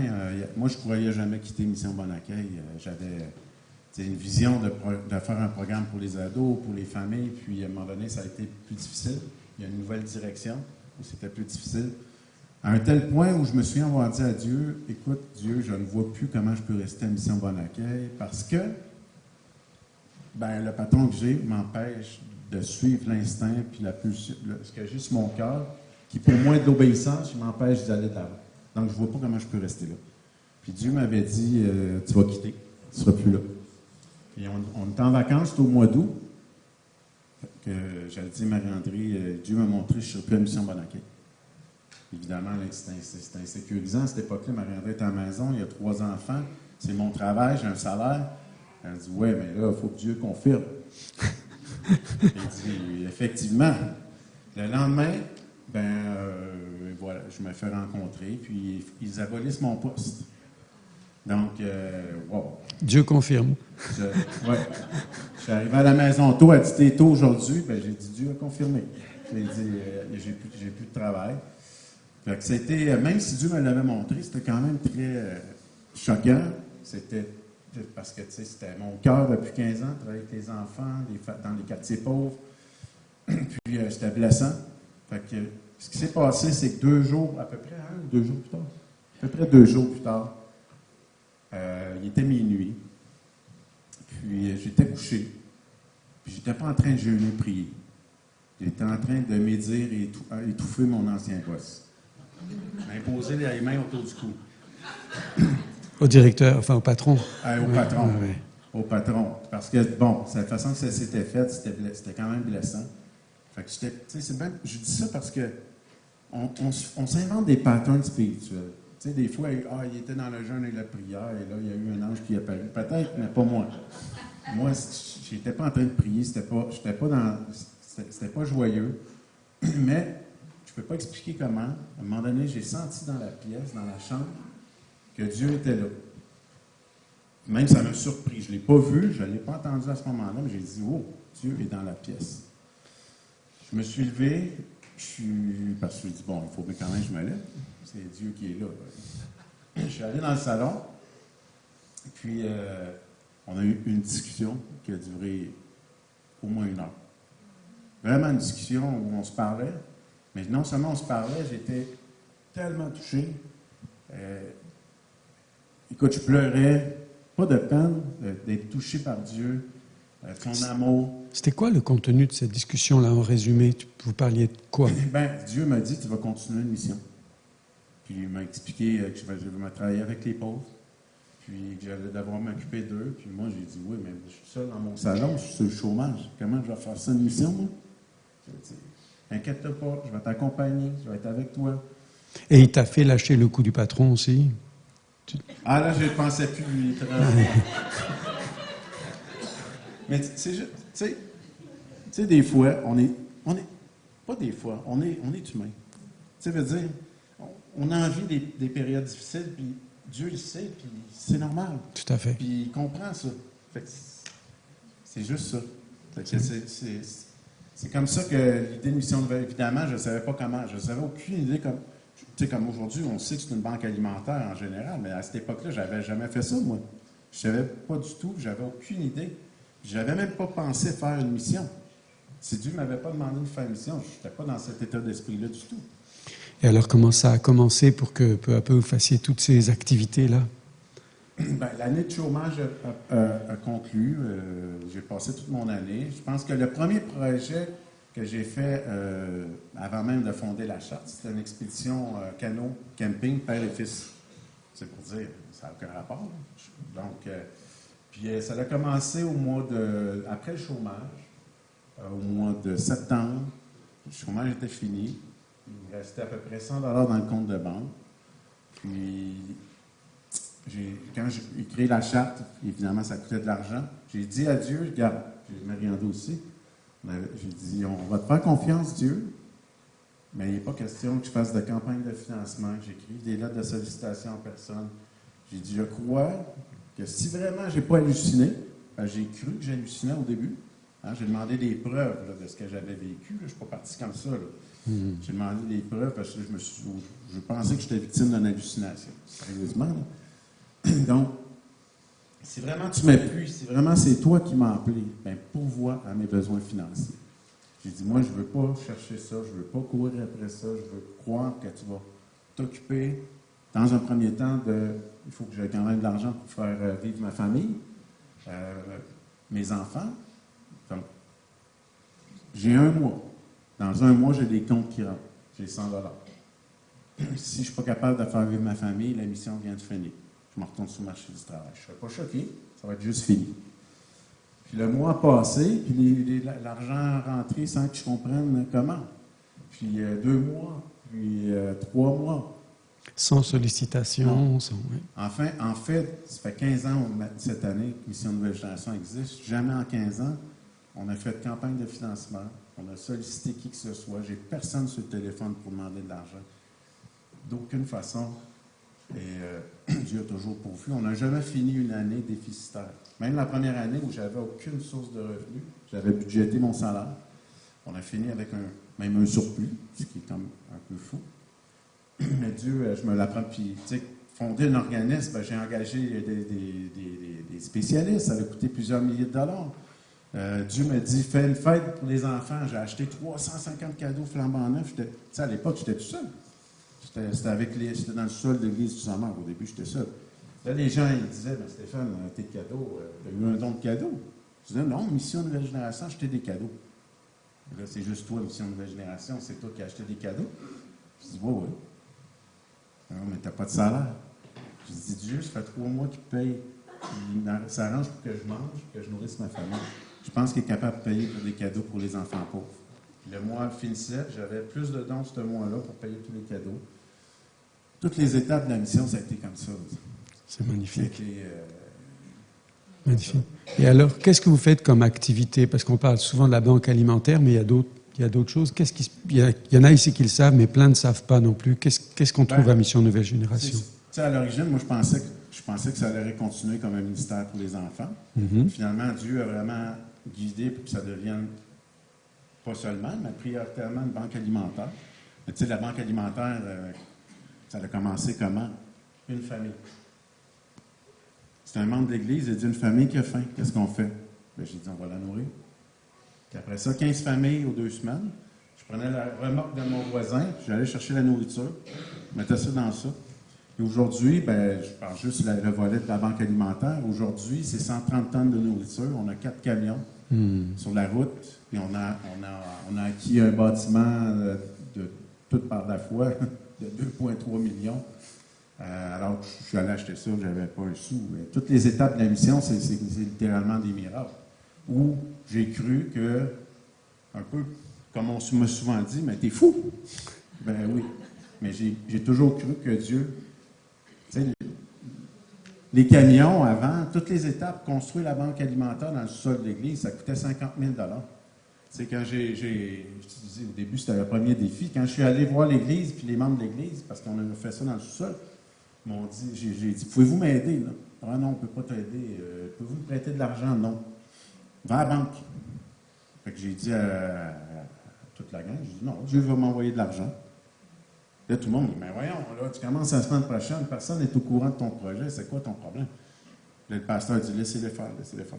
Moi, je ne croyais jamais quitter Mission Bon Accueil. J'avais une vision de faire un programme pour les ados, pour les familles. Puis, à un moment donné, ça a été plus difficile. Il y a une nouvelle direction où c'était plus difficile. À un tel point où je me souviens avoir dit à Dieu, « Écoute, Dieu, je ne vois plus comment je peux rester à Mission Bon Accueil parce que le patron que j'ai m'empêche de suivre l'instinct puis ce que j'ai sur mon cœur, qui pour moi est de l'obéissance, il m'empêche d'aller de l'avant. Donc, je ne vois pas comment je peux rester là. » Puis Dieu m'avait dit, « Tu vas quitter, tu ne seras plus là. » Puis on était en vacances, c'était au mois d'août. J'allais dire, Marie-André, Dieu m'a montré que je ne serais plus à Mission Bon Accueil. Évidemment, c'était insécurisant à cette époque-là. Marie-André est à la maison, il y a 3 enfants, c'est mon travail, j'ai un salaire. Elle dit, ouais, mais là, il faut que Dieu confirme. Il dit, effectivement. Le lendemain, voilà, je me fais rencontrer, puis ils abolissent mon poste. Donc, wow. Dieu confirme. Ouais. Je suis arrivé à la maison tôt, elle dit, t'es tôt aujourd'hui. J'ai dit, Dieu a confirmé. J'ai dit, j'ai plus de travail. Fait que c'était, même si Dieu me l'avait montré, c'était quand même très choquant. C'était parce que, tu sais, c'était mon cœur depuis 15 ans, travailler avec les enfants, dans les quartiers pauvres. Puis, c'était blessant. Fait que, ce qui s'est passé, c'est que 2 jours, à peu près, 1 ou 2 jours plus tard, à peu près 2 jours plus tard, il était minuit. Puis, j'étais couché. Puis, j'étais pas en train de jeûner, prier. J'étais en train de médire et étouffer mon ancien boss. Imposer les mains autour du cou. Au directeur, enfin au patron. Au patron. Oui. Au patron. Parce que, bon, la façon que ça s'était fait, c'était quand même blessant. Fait que c'est bien, je dis ça parce que on s'invente des patterns spirituels. Tu sais, des fois, il était dans le jeûne et la prière, et là, il y a eu un ange qui est apparu. Peut-être, mais pas moi. Moi, j'étais pas en train de prier, c'était pas joyeux. Mais je ne peux pas expliquer comment. À un moment donné, j'ai senti dans la pièce, dans la chambre, que Dieu était là. Même ça m'a surpris. Je ne l'ai pas vu, je ne l'ai pas entendu à ce moment-là, mais j'ai dit, oh, Dieu est dans la pièce. Je me suis levé, parce que je me suis dit, bon, il faut quand même que je me lève. C'est Dieu qui est là. Je suis allé dans le salon, puis on a eu une discussion qui a duré au moins 1 heure. Vraiment une discussion où on se parlait, mais non seulement on se parlait, j'étais tellement touché. Écoute, je pleurais, pas de peine d'être touché par Dieu, son amour. C'était quoi le contenu de cette discussion-là, en résumé? Vous parliez de quoi? Ben, Dieu m'a dit, tu vas continuer une mission. Puis il m'a expliqué que je vais travailler avec les pauvres, puis que j'allais devoir m'occuper d'eux. Puis moi, j'ai dit, oui, mais je suis seul dans mon salon, je suis sur le chômage. Comment je vais faire ça, une mission, moi? J'ai dit, inquiète-toi pas, je vais t'accompagner, je vais être avec toi. Et il t'a fait lâcher le coup du patron aussi? Ah là, je ne pensais plus lui. Mais c'est juste, tu sais, des fois, on est, pas des fois, on est humain. Tu sais, veut dire, on a envie des périodes difficiles, puis Dieu le sait, puis c'est normal. Tout à fait. Puis il comprend ça. Fait que c'est juste ça. Fait que c'est comme ça que l'idée de mission nouvelle, évidemment, je ne savais pas comment. Je n'avais aucune idée comme. Tu sais, comme aujourd'hui, on sait que c'est une banque alimentaire en général, mais à cette époque-là, je n'avais jamais fait ça, moi. Je ne savais pas du tout, j'avais aucune idée. Je n'avais même pas pensé faire une mission. Si Dieu ne m'avait pas demandé de faire une mission, je n'étais pas dans cet état d'esprit-là du tout. Et alors, comment ça a commencé pour que peu à peu vous fassiez toutes ces activités-là? Ben, l'année de chômage a conclu. J'ai passé toute mon année. Je pense que le premier projet que j'ai fait avant même de fonder la charte, c'était une expédition canot camping père et fils. C'est pour dire, ça n'a aucun rapport. Donc, puis ça a commencé après le chômage, au mois de septembre. Le chômage était fini. Il me restait à peu près 100 $ dans le compte de banque. Puis, quand j'ai créé la charte, évidemment, ça coûtait de l'argent. J'ai dit à Dieu, regarde, j'ai Marie-André aussi, j'ai dit, on va te faire confiance, Dieu, mais il n'est pas question que je fasse de campagne de financement. J'écris des lettres de sollicitation en personne. J'ai dit, je crois que si vraiment je n'ai pas halluciné, j'ai cru que j'hallucinais au début. Hein, j'ai demandé des preuves là, de ce que j'avais vécu. Là. Je ne suis pas parti comme ça. J'ai demandé des preuves parce que je pensais que j'étais victime d'une hallucination. Sérieusement. Là. Donc, si vraiment tu m'appuies, si vraiment c'est toi qui m'as appelé, bien, pourvois à mes besoins financiers. J'ai dit, moi, je ne veux pas chercher ça, je ne veux pas courir après ça, je veux croire que tu vas t'occuper, dans un premier temps, il faut que j'ai quand même de l'argent pour faire vivre ma famille, mes enfants. Donc, j'ai 1 mois. Dans 1 mois, j'ai des comptes qui rentrent. J'ai 100 $. Si je ne suis pas capable de faire vivre ma famille, la mission vient de finir. Je me retourne sur le marché du travail. Je ne serai pas choqué, ça va être juste fini. Puis le mois a passé, puis l'argent rentré sans que je comprenne comment. Puis 2 mois, puis 3 mois. Sans sollicitation, sans... Oui. En fait, ça fait 15 ans cette année que Mission Nouvelle Génération existe. Jamais en 15 ans, on a fait de campagne de financement. On a sollicité qui que ce soit. J'ai personne sur le téléphone pour demander de l'argent. D'aucune façon. Et Dieu a toujours pourvu. On n'a jamais fini une année déficitaire. Même la première année où j'avais aucune source de revenus, j'avais budgété mon salaire. On a fini avec même un surplus, ce qui est comme un peu fou. Mais Dieu, je me l'apprends. Puis, tu sais, fonder un organisme, j'ai engagé des spécialistes. Ça a coûté plusieurs milliers de dollars. Dieu m'a dit, fais une fête pour les enfants. J'ai acheté 350 cadeaux flambant neufs. Tu sais, à l'époque, j'étais tout seul. J'étais dans le sol de l'église du Saint-Marc. Au début, j'étais seul. Là, les gens, ils disaient, ben, Stéphane, tes cadeaux, tu as eu un don de cadeaux. Je disais, non, Mission Nouvelle Génération, acheter des cadeaux. Là, c'est juste toi, Mission Nouvelle Génération, c'est toi qui as acheté des cadeaux. Je dis, oui. Non, mais tu n'as pas de salaire. Je dis, Dieu, ça fait 3 mois qu'il paye. Il s'arrange pour que je mange, que je nourrisse ma famille. Je pense qu'il est capable de payer pour des cadeaux pour les enfants pauvres. Le mois finissait, j'avais plus de dons ce mois-là pour payer tous les cadeaux. Toutes les étapes de la mission, ça a été comme ça. C'est magnifique. C'était, magnifique. Et alors, qu'est-ce que vous faites comme activité? Parce qu'on parle souvent de la banque alimentaire, mais il y a d'autres choses. Il y en a ici qui le savent, mais plein ne savent pas non plus. Qu'est-ce qu'on trouve à Mission Nouvelle Génération? À l'origine, moi, je pensais que ça allait continuer comme un ministère pour les enfants. Finalement, Dieu a vraiment guidé pour que ça devienne pas seulement, mais prioritairement une banque alimentaire. Mais tu sais, la banque alimentaire, ça a commencé comment? Une famille. C'est un membre de l'Église et d'une famille qui a faim. Qu'est-ce qu'on fait? Ben, j'ai dit, on va la nourrir. Puis après ça, 15 familles aux 2 semaines. Je prenais la remorque de mon voisin, puis j'allais chercher la nourriture, je mettais ça dans ça. Et aujourd'hui, ben, je parle juste le volet de la banque alimentaire. Aujourd'hui, c'est 130 tonnes de nourriture. On a 4 camions sur la route. Puis on a acquis un bâtiment de tout par la fois de 2,3 millions. Alors, je suis allé acheter ça, je n'avais pas un sou. Mais toutes les étapes de la mission, c'est littéralement des miracles. Où j'ai cru que, un peu comme on m'a souvent dit, mais t'es fou! Ben oui. Mais j'ai toujours cru que Dieu. Tu sais, les camions, avant, toutes les étapes, construire la banque alimentaire dans le sol de l'Église, ça coûtait 50 000 $. Tu sais, quand je te disais, au début, c'était le premier défi. Quand je suis allé voir l'Église, puis les membres de l'Église, parce qu'on avait fait ça dans le sous-sol, m'ont dit, j'ai dit, pouvez-vous m'aider, là? Ah non, on ne peut pas t'aider. Pouvez-vous me prêter de l'argent? Non. Va à la banque. Fait que j'ai dit à toute la gang, j'ai dit, non, Dieu va m'envoyer de l'argent. Là, tout le monde dit, mais voyons, là, tu commences la semaine prochaine, personne n'est au courant de ton projet, c'est quoi ton problème? Là, le pasteur dit, laissez-les faire, laissez-les faire.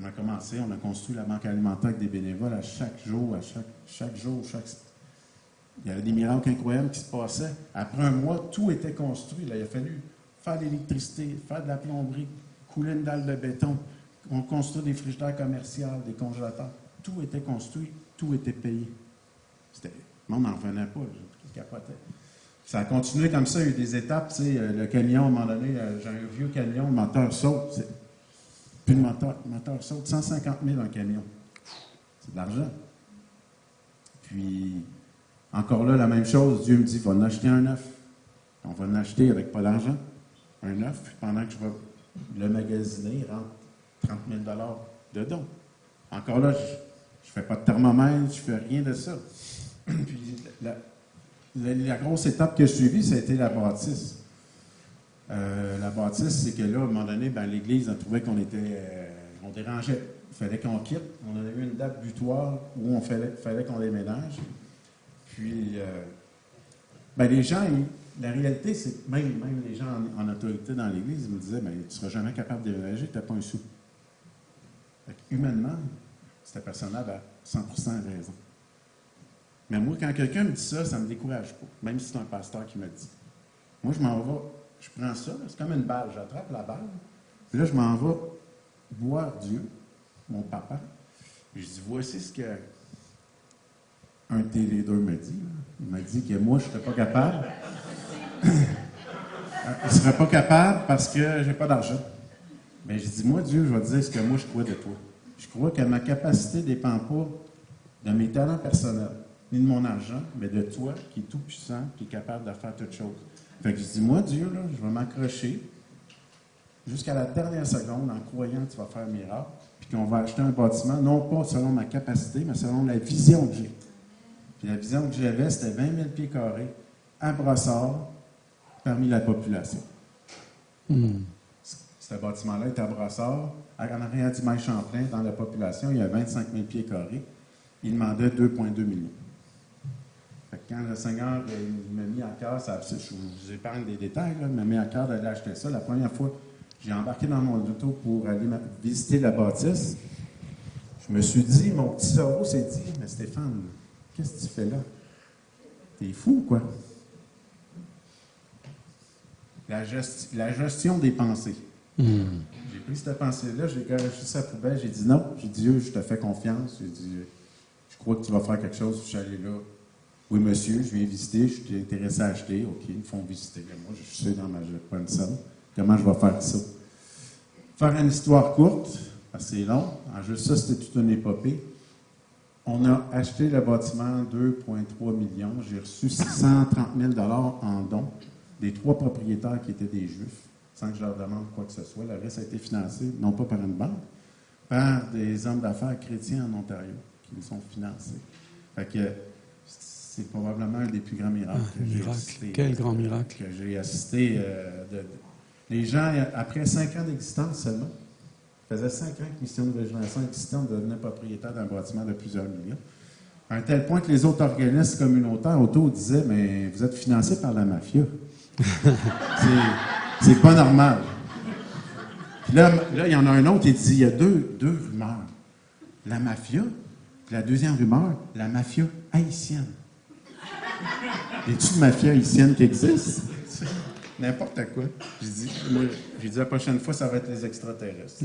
On a commencé, on a construit la banque alimentaire avec des bénévoles à chaque jour, il y avait des miracles incroyables qui se passaient. Après un mois, tout était construit. Là, il a fallu faire de l'électricité, faire de la plomberie, couler une dalle de béton, on construit des frigidaires commerciaux, des congélateurs. Tout était construit, tout était payé. Le monde n'en revenait pas, je capotais. Ça a continué comme ça, il y a eu des étapes. Tu sais, le camion, à un moment donné, j'ai un vieux camion, le moteur saute. Puis le moteur saute, 150 000 un camion. C'est de l'argent. Puis, encore là, la même chose, Dieu me dit, va en acheter un neuf. On va en acheter avec pas d'argent, un neuf, puis pendant que je vais le magasiner, il rentre 30 000 $ dedans. Encore là, je ne fais pas de thermomètre, je ne fais rien de ça. Puis, la grosse étape que j'ai suivie, ça a été la bâtisse. La bâtisse, c'est que là, à un moment donné, ben, l'Église a trouvé qu'on dérangeait. Il fallait qu'on quitte. On avait eu une date butoir où fallait qu'on déménage. Puis, ben, les gens, la réalité, c'est que même les gens en autorité dans l'Église me disaient, ben, tu ne seras jamais capable de déménager, tu n'as pas un sou. Humainement, cette personne-là a 100% raison. Mais moi, quand quelqu'un me dit ça, ça ne me décourage pas, même si c'est un pasteur qui me le dit. Moi, je m'en vais, je prends ça, c'est comme une balle, j'attrape la balle, puis là, je m'en vais voir Dieu, mon papa, et je dis, voici ce que un Télé2 me dit. Là. Il m'a dit que moi, je ne serais pas capable. Il ne serait pas capable parce que je n'ai pas d'argent. Mais j'ai dit, moi, Dieu, je vais te dire ce que moi, je crois de toi. Je crois que ma capacité ne dépend pas de mes talents personnels, ni de mon argent, mais de toi, qui est tout-puissant, qui est capable de faire toutes choses. Fait que je dis, moi, Dieu, là, je vais m'accrocher jusqu'à la dernière seconde en croyant que tu vas faire un miracle, puis qu'on va acheter un bâtiment, non pas selon ma capacité, mais selon la vision que j'ai. Puis la vision que j'avais, c'était 20 000 pieds carrés à Brossard, parmi la population. Ce bâtiment-là est à Brossard, en arrière du Mail Champlain, dans la population, il y a 25 000 pieds carrés. Il demandait 2,2 millions. Fait que quand le Seigneur m'a mis à cœur, je vous épargne des détails, là, il m'a mis à cœur d'aller acheter ça. La première fois, j'ai embarqué dans mon auto pour aller visiter la bâtisse. Je me suis dit, mon petit cerveau s'est dit, mais Stéphane, qu'est-ce que tu fais là? T'es fou, quoi? La gestion des pensées. J'ai pris cette pensée-là, j'ai garagé ça à la poubelle, j'ai dit non. J'ai dit, Dieu, je te fais confiance. J'ai dit, je crois que tu vas faire quelque chose. Je suis allé là. Oui, monsieur, je viens visiter, je suis intéressé à acheter. OK, ils me font visiter. Mais moi, je sais dans ma somme. Comment je vais faire ça? Faire une histoire courte, assez long. En juste ça, c'était toute une épopée. On a acheté le bâtiment 2,3 millions. J'ai reçu 630 000 $ en dons des 3 propriétaires qui étaient des Juifs, sans que je leur demande quoi que ce soit. Le reste a été financé, non pas par une banque, par des hommes d'affaires chrétiens en Ontario qui nous sont financés. Fait que c'est probablement un des plus grands miracles que j'ai assisté. Quel grand miracle! Que j'ai assisté. Les gens, après 5 ans d'existence seulement, ça faisait 5 ans que Mission Nouvelle Génération existait, on devenait propriétaire d'un bâtiment de plusieurs millions. À un tel point que les autres organismes communautaires autour disaient, mais vous êtes financé par la mafia. C'est pas normal. Puis là, il y en a un autre qui dit, il y a deux rumeurs. La mafia, puis la deuxième rumeur, la mafia haïtienne. Y a-t-il une mafia haïtienne qui existe? N'importe quoi. J'ai dit la prochaine fois, ça va être les extraterrestres.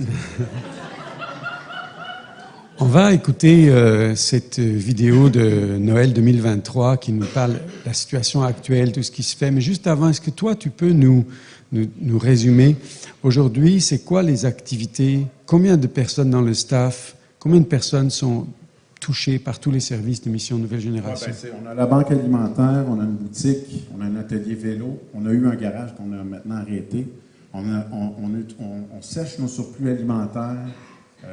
On va écouter cette vidéo de Noël 2023 qui nous parle de la situation actuelle, tout ce qui se fait. Mais juste avant, est-ce que toi, tu peux nous résumer aujourd'hui, c'est quoi les activités, combien de personnes dans le staff, combien de personnes sont touchées par tous les services de Mission Nouvelle Génération? On a la banque alimentaire, on a une boutique, on a un atelier vélo, on a eu un garage qu'on a maintenant arrêté. On sèche nos surplus alimentaires,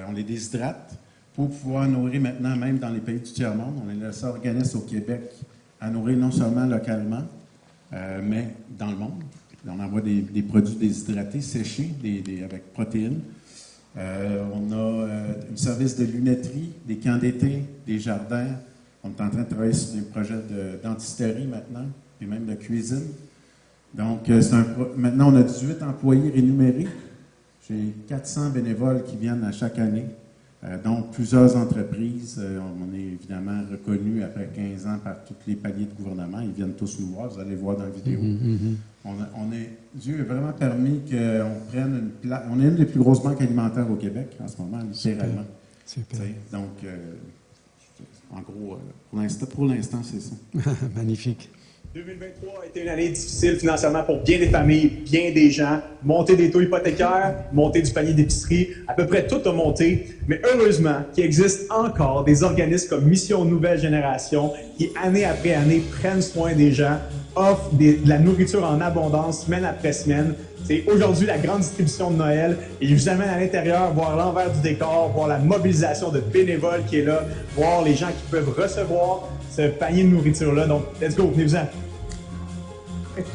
on les déshydrate pour pouvoir nourrir maintenant, même dans les pays du tiers-monde. On est le seul organisme au Québec à nourrir non seulement localement, mais dans le monde. On envoie des produits déshydratés, séchés, avec protéines. On a un service de lunetterie, des camps d'été, des jardins. On est en train de travailler sur des projets d'antisterie maintenant, et même de cuisine. Donc, maintenant, on a 18 employés rémunérés. J'ai 400 bénévoles qui viennent à chaque année, dont plusieurs entreprises. On est évidemment reconnus après 15 ans par tous les paliers de gouvernement. Ils viennent tous nous voir, vous allez voir dans la vidéo. Dieu a vraiment permis qu'on prenne une place. On est une des plus grosses banques alimentaires au Québec en ce moment, littéralement. Super. Donc, en gros, pour l'instant, c'est ça. Magnifique. 2023 a été une année difficile financièrement pour bien des familles, bien des gens. Monter des taux hypothécaires, monter du panier d'épicerie, à peu près tout a monté. Mais heureusement qu'il existe encore des organismes comme Mission Nouvelle Génération qui, année après année, prennent soin des gens, offrent de la nourriture en abondance, semaine après semaine. C'est aujourd'hui la grande distribution de Noël et je vous amène à l'intérieur, voir l'envers du décor, voir la mobilisation de bénévoles qui est là, voir les gens qui peuvent recevoir ce panier de nourriture-là. Donc, let's go, venez-vous-en.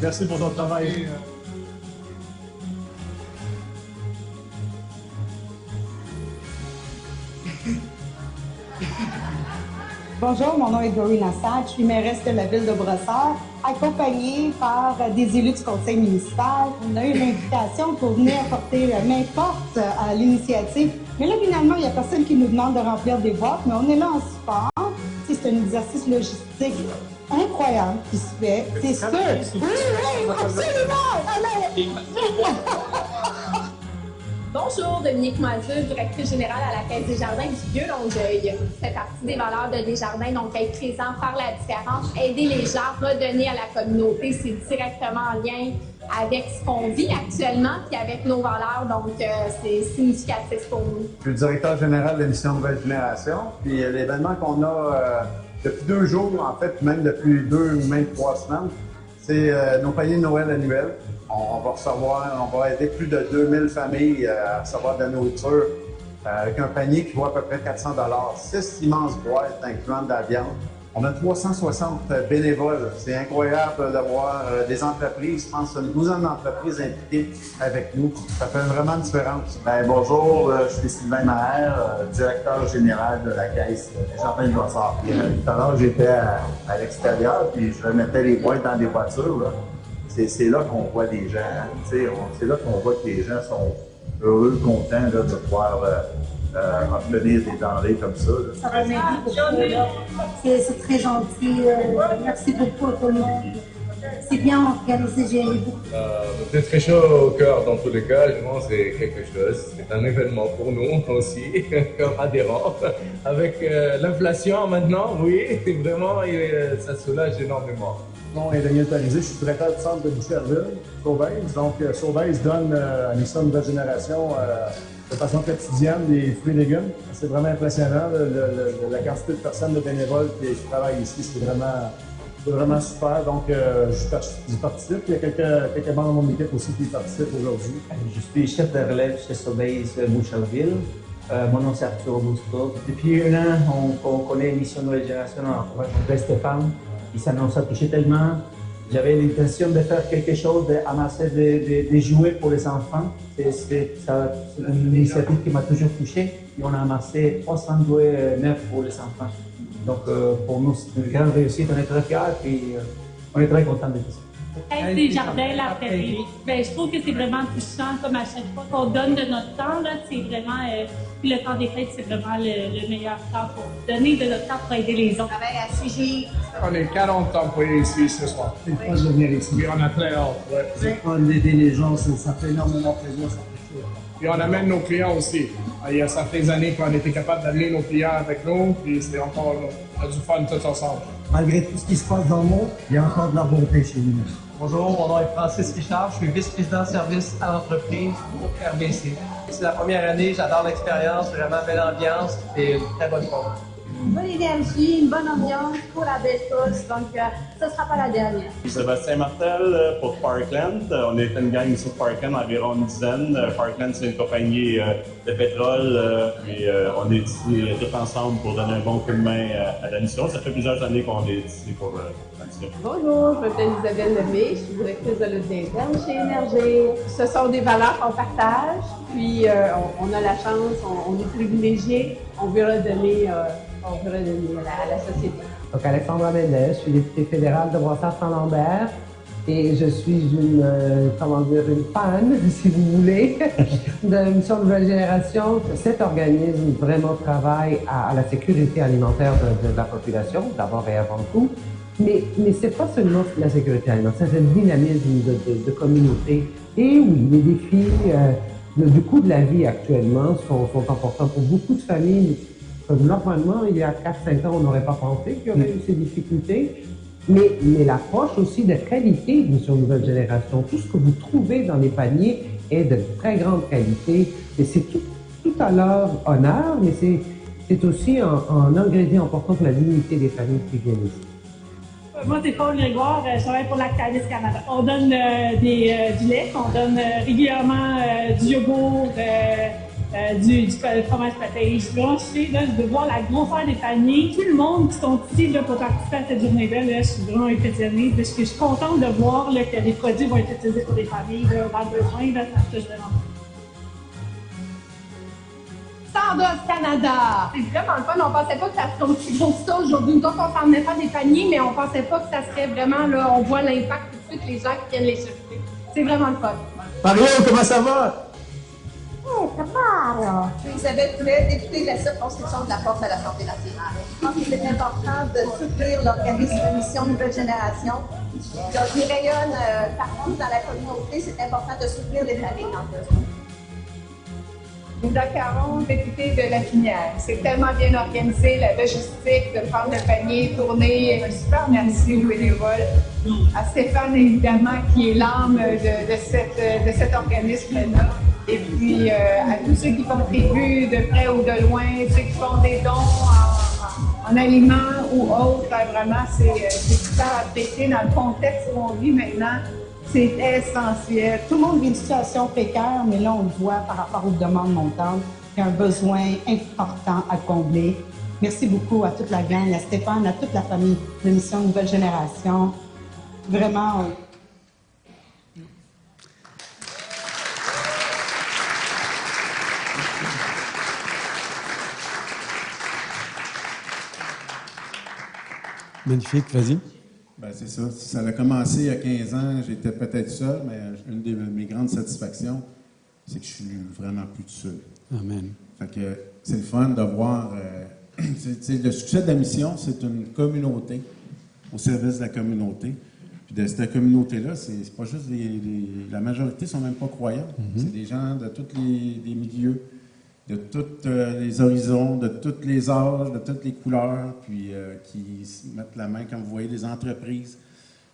Merci pour ton travail. Bonjour, mon nom est Dory Nassad, je suis mairesse de la ville de Brossard, accompagnée par des élus du conseil municipal. On a eu l'invitation pour venir apporter main forte à l'initiative. Mais là, finalement, il n'y a personne qui nous demande de remplir des boîtes, mais on est là en support. C'est un exercice logistique incroyable qui se fait. C'est sûr. Oui, absolument. Bonjour, Dominique Mazur, directrice générale à la Caisse des Jardins du Vieux-Longueuil. Je fais partie des valeurs de Desjardins, donc être présent, faire la différence, aider les gens, redonner à la communauté, c'est directement en lien avec ce qu'on vit actuellement puis avec nos valeurs, donc c'est significatif pour nous. Je suis le directeur général de la Mission Nouvelle Génération, puis l'événement qu'on a depuis 2 jours, en fait, même depuis 2 ou même 3 semaines, c'est nos paniers de Noël annuels. On va aider plus de 2000 familles à recevoir de la nourriture avec un panier qui vaut à peu près 400 $. 6 immenses boîtes incluant de la viande. On a 360 bénévoles. C'est incroyable de voir des entreprises, je pense une douzaine d'entreprises impliquées avec nous. Ça fait vraiment une différence. Bonjour, je suis Sylvain Maher, directeur général de la Caisse des Jardins de Brossard. Tout à l'heure, j'étais à l'extérieur, puis je remettais les boîtes dans des voitures. Là. C'est là qu'on voit des gens. Hein. C'est là qu'on voit que les gens sont heureux, contents là, de pouvoir obtenir des denrées comme ça. Là. Ça va m'aider beaucoup. C'est très gentil. Merci beaucoup à tout le monde. C'est bien organisé, j'ai aimé beaucoup. Vous êtes très chaud au cœur dans tous les cas, je pense que c'est quelque chose. C'est un événement pour nous aussi, comme adhérents. Avec l'inflation maintenant, oui, vraiment, ça soulage énormément. Mon nom est Daniel Parisé, je suis directeur du centre de Boucherville, Sauvaise. Donc, Sauvaise donne à Mission Nouvelle Génération de façon quotidienne des fruits et légumes. C'est vraiment impressionnant, la quantité de personnes, de bénévoles qui travaillent ici, c'est vraiment super. Donc, je participe. Il y a quelques membres de mon équipe aussi qui participent aujourd'hui. Je suis chef de relève chez Sauvaise Boucherville. Mon nom c'est Arthur Augusto. Depuis 1 an, on connaît Mission Nouvelle Génération en province de Stéphane. Et ça nous a touché tellement. J'avais l'intention de faire quelque chose, d'amasser des jouets pour les enfants. C'est une initiative qui m'a toujours touché. Et on a amassé 300 jouets neufs pour les enfants. Donc pour nous, c'est une grande réussite. On est très fiers et on est très contents de tout ça. Caisse des jardins, la prairie. Ben, je trouve que c'est vraiment touchant, comme à chaque fois qu'on donne de notre temps, là, c'est vraiment, puis le temps des fêtes, c'est vraiment le meilleur temps pour donner de notre temps pour aider les autres. Travail à Sugy. On est 40 employés ici ce soir. C'est fun de venir ici. Puis on a très hâte. Ouais. C'est fun d'aider les gens, ça fait énormément plaisir, ça fait chaud. Puis on amène nos clients aussi. Il y a certaines années qu'on était capable d'amener nos clients avec nous, puis c'est encore on a du fun tous ensemble. Malgré tout ce qui se passe dans le monde, il y a encore de la bonté chez nous. Bonjour, mon nom est Francis Richard, je suis vice-président service à l'entreprise au RBC. C'est la première année, j'adore l'expérience, vraiment belle ambiance et une très bonne forme. Une bonne énergie, une bonne ambiance pour la belle tous, donc ce ne sera pas la dernière. Sébastien Martel pour Parkland. On est une gang ici de Parkland, environ une dizaine. Parkland, c'est une compagnie de pétrole, mais on est ici tous ensemble pour donner un bon coup de main à la mission. Ça fait plusieurs années qu'on est ici pour la mission. Bonjour, je m'appelle Isabelle Lemay, je suis directrice de l'audit interne chez Énergie. Ce sont des valeurs qu'on partage, puis on a la chance, on est privilégiés, on veut redonner à la société. Donc, Alexandra Mendez, je suis députée fédérale de Brossard-Saint-Lambert et je suis une fan, si vous voulez, de Mission Nouvelle Génération. Cet organisme vraiment travaille à la sécurité alimentaire de la population, d'abord et avant tout. Mais ce n'est pas seulement la sécurité alimentaire, c'est un dynamisme de communauté. Et oui, les défis du coût de la vie actuellement sont importants pour beaucoup de familles. Normalement, il y a 4-5 ans, on n'aurait pas pensé qu'il y aurait eu ces difficultés. Mais l'approche aussi de qualité de Mission Nouvelle Génération, tout ce que vous trouvez dans les paniers est de très grande qualité. Et c'est tout à leur honneur, mais c'est aussi un ingrédient important pour la dignité des familles qui viennent ici. Moi, c'est Paul Grégoire, je travaille pour Lactalis Canada. On donne du lait, on donne régulièrement du yogourt, du fromage pâté. Je suis là, de voir la grosseur des paniers. Tout le monde qui sont ici là, pour participer à cette journée-là, je suis vraiment impressionnée. Je suis contente de voir là, que les produits vont être utilisés pour les familles là, dans le besoin. Là, ça me touche vraiment. Stardust Canada! C'est vraiment le fun. On pensait pas que ça serait aussi gros que ça aujourd'hui. Nous autres, on s'en venait faire des paniers, mais on pensait pas que ça serait vraiment, là, on voit l'impact tout de suite, les gens qui viennent les chercher. C'est vraiment le fun. Mario, comment ça va? Ça va, là. Je suis Isabelle Poulet, députée de la circonscription de la Force à la santé nationale. Je pense que c'est important de soutenir l'organisme Mission Nouvelle Génération. Donc, il rayonne partout dans la communauté. C'est important de soutenir les familles dans le besoin. Linda Caron, députée de La Finière. C'est tellement bien organisé, la logistique, de prendre le panier, tourner. Un super merci aux bénévoles. À Stéphane, évidemment, qui est l'âme de cet organisme-là. Et puis à tous ceux qui contribuent de près ou de loin, ceux qui font des dons en aliments ou autres, vraiment, c'est super apprécié dans le contexte où on vit maintenant. C'est essentiel. Tout le monde vit une situation précaire, mais là, on le voit par rapport aux demandes montantes. Il y a un besoin important à combler. Merci beaucoup à toute la gang, à Stéphane, à toute la famille de Mission Nouvelle Génération. Vraiment, Magnifique, vas-y. Ben, c'est ça. Ça a commencé il y a 15 ans, j'étais peut-être seul, mais une de mes grandes satisfactions, c'est que je suis vraiment plus tout seul. Amen. Fait que c'est le fun de voir. Le succès de la mission, c'est une communauté au service de la communauté. Puis de cette communauté-là, c'est pas juste la majorité ne sont même pas croyants. C'est des gens de tous les milieux, de tous les horizons, de tous les âges, de toutes les couleurs, puis qui mettent la main, comme vous voyez, des entreprises.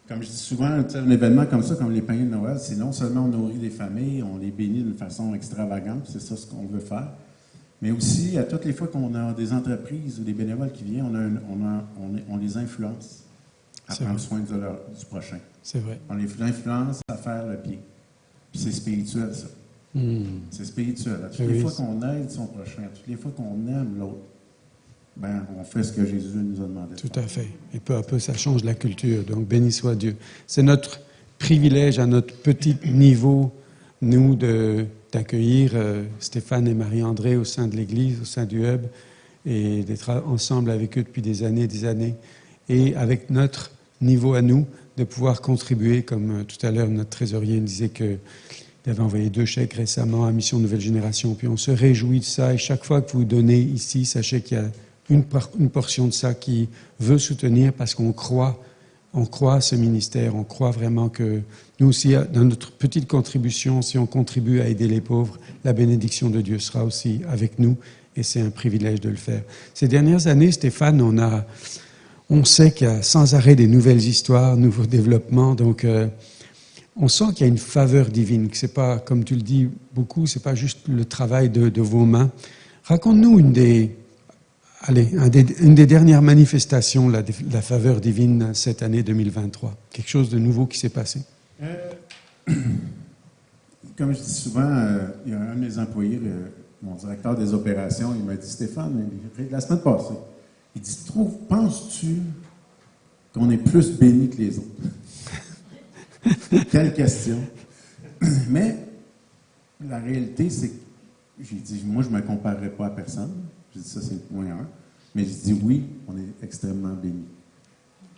Comme je dis souvent, un événement comme ça, comme les paniers de Noël, c'est non seulement on nourrit les familles, on les bénit d'une façon extravagante, c'est ça ce qu'on veut faire, mais aussi, à toutes les fois qu'on a des entreprises ou des bénévoles qui viennent, on les influence à prendre soin du prochain. C'est vrai. On les influence à faire le bien. Puis c'est spirituel, ça. C'est spirituel. À toutes les fois qu'on aide son prochain, à toutes les fois qu'on aime l'autre, ben, on fait ce que Jésus nous a demandé. Tout à fait. Et peu à peu, ça change la culture. Donc, béni soit Dieu. C'est notre privilège à notre petit niveau, nous, d'accueillir Stéphane et Marie-André au sein de l'Église, au sein du Hub, et d'être ensemble avec eux depuis des années, et avec notre niveau à nous, de pouvoir contribuer, comme tout à l'heure notre trésorier nous disait qu'il avait envoyé 2 chèques récemment à Mission Nouvelle Génération, puis on se réjouit de ça, et chaque fois que vous donnez ici, sachez qu'il y a une portion de ça qui veut soutenir parce qu'on croit à ce ministère, on croit vraiment que nous aussi, dans notre petite contribution, si on contribue à aider les pauvres, la bénédiction de Dieu sera aussi avec nous, et c'est un privilège de le faire. Ces dernières années, Stéphane, on sait qu'il y a sans arrêt des nouvelles histoires, nouveaux développements, donc on sent qu'il y a une faveur divine, que c'est pas, comme tu le dis beaucoup, c'est pas juste le travail de vos mains. Raconte-nous une des dernières manifestations de la faveur divine cette année 2023. Quelque chose de nouveau qui s'est passé. Comme je dis souvent, il y a un de mes employés, mon directeur des opérations, il m'a dit, Stéphane, la semaine passée, il dit, penses-tu qu'on est plus béni que les autres? Quelle question. Mais la réalité, c'est que j'ai dit, moi, je ne me comparerai pas à personne. J'ai dit, ça, c'est le point 1. Mais j'ai dit, oui, on est extrêmement béni.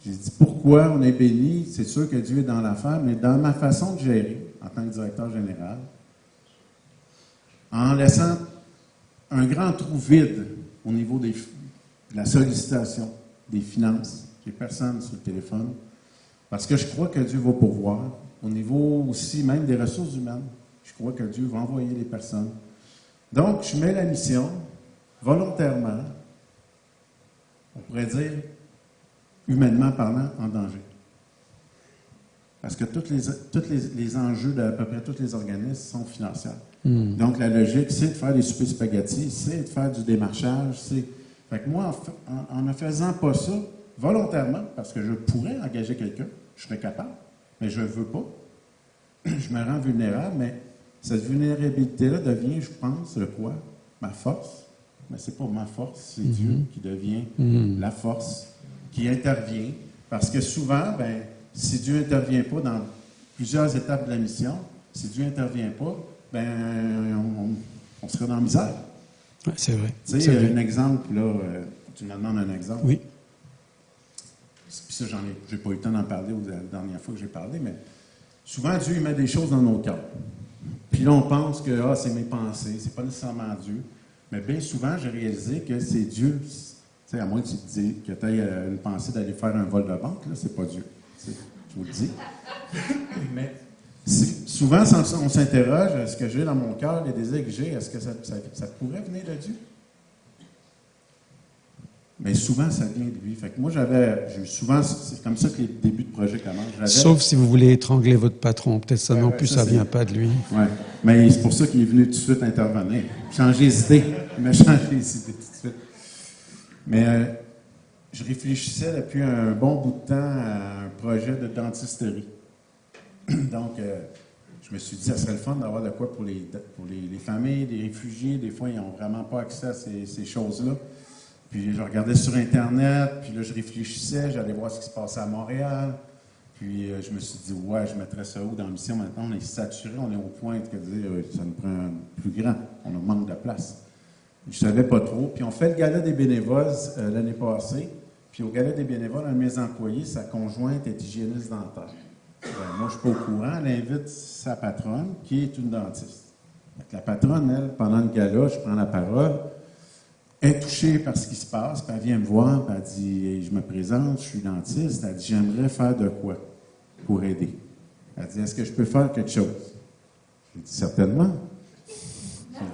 J'ai dit, pourquoi on est béni? C'est sûr que Dieu est dans l'affaire, mais dans ma façon de gérer, en tant que directeur général, en laissant un grand trou vide au niveau de la sollicitation, des finances. J'ai personne sur le téléphone. Parce que je crois que Dieu va pourvoir. Au niveau aussi même des ressources humaines, je crois que Dieu va envoyer les personnes. Donc, je mets la mission, volontairement, on pourrait dire, humainement parlant, en danger. Parce que tous les enjeux d'à peu près tous les organismes sont financiers. Donc, la logique, c'est de faire des soupers spaghettis, c'est de faire du démarchage, Fait que moi, en ne faisant pas ça, volontairement, parce que je pourrais engager quelqu'un, je serais capable, mais je ne veux pas. Je me rends vulnérable, mais cette vulnérabilité-là devient, je pense, le quoi? Ma force. Mais ce n'est pas ma force, c'est Dieu qui devient la force, qui intervient. Parce que souvent, si Dieu n'intervient pas dans plusieurs étapes de la mission, si Dieu n'intervient pas, on serait dans la misère. Ouais, c'est vrai. Tu sais, un exemple, là, tu me demandes un exemple. Oui. Puis ça, j'ai pas eu le temps d'en parler la dernière fois que j'ai parlé, mais souvent, Dieu il met des choses dans nos cœurs. Puis là, on pense que c'est mes pensées, c'est pas nécessairement Dieu. Mais bien souvent, j'ai réalisé que c'est Dieu. Tu sais, à moins que tu te dises que tu aies une pensée d'aller faire un vol de banque, là, c'est pas Dieu. Je vous le dis. Mais souvent, on s'interroge, est-ce que j'ai dans mon cœur les désirs que j'ai, est-ce que ça pourrait venir de Dieu? Mais souvent, ça vient de lui. Fait que moi, souvent, c'est comme ça que les débuts de projet commencent. Sauf si vous voulez étrangler votre patron. Peut-être ça non plus, ça ne vient pas de lui. Oui, mais c'est pour ça qu'il est venu tout de suite intervenir. Changer d'idée. Il m'a changé d'idée tout de suite. Mais je réfléchissais depuis un bon bout de temps à un projet de dentisterie. Donc, je me suis dit, ça serait le fun d'avoir de quoi pour les familles, des réfugiés. Des fois, ils n'ont vraiment pas accès à ces choses-là. Puis je regardais sur Internet, puis là, je réfléchissais, j'allais voir ce qui se passait à Montréal. Puis je me suis dit, je mettrais ça où dans la mission? Maintenant, on est saturé, on est au point de dire, ça nous prend un plus grand, on a manque de place. Je ne savais pas trop. Puis on fait le gala des bénévoles l'année passée. Puis au gala des bénévoles, un de mes employés, sa conjointe est hygiéniste dentaire. Moi, je ne suis pas au courant. Elle invite sa patronne, qui est une dentiste. Donc, la patronne, elle, pendant le gala, je prends la parole, est touchée par ce qui se passe, puis elle vient me voir, puis elle dit, je me présente, je suis dentiste, elle dit, j'aimerais faire de quoi pour aider? Elle dit, est-ce que je peux faire quelque chose? J'ai dit, certainement.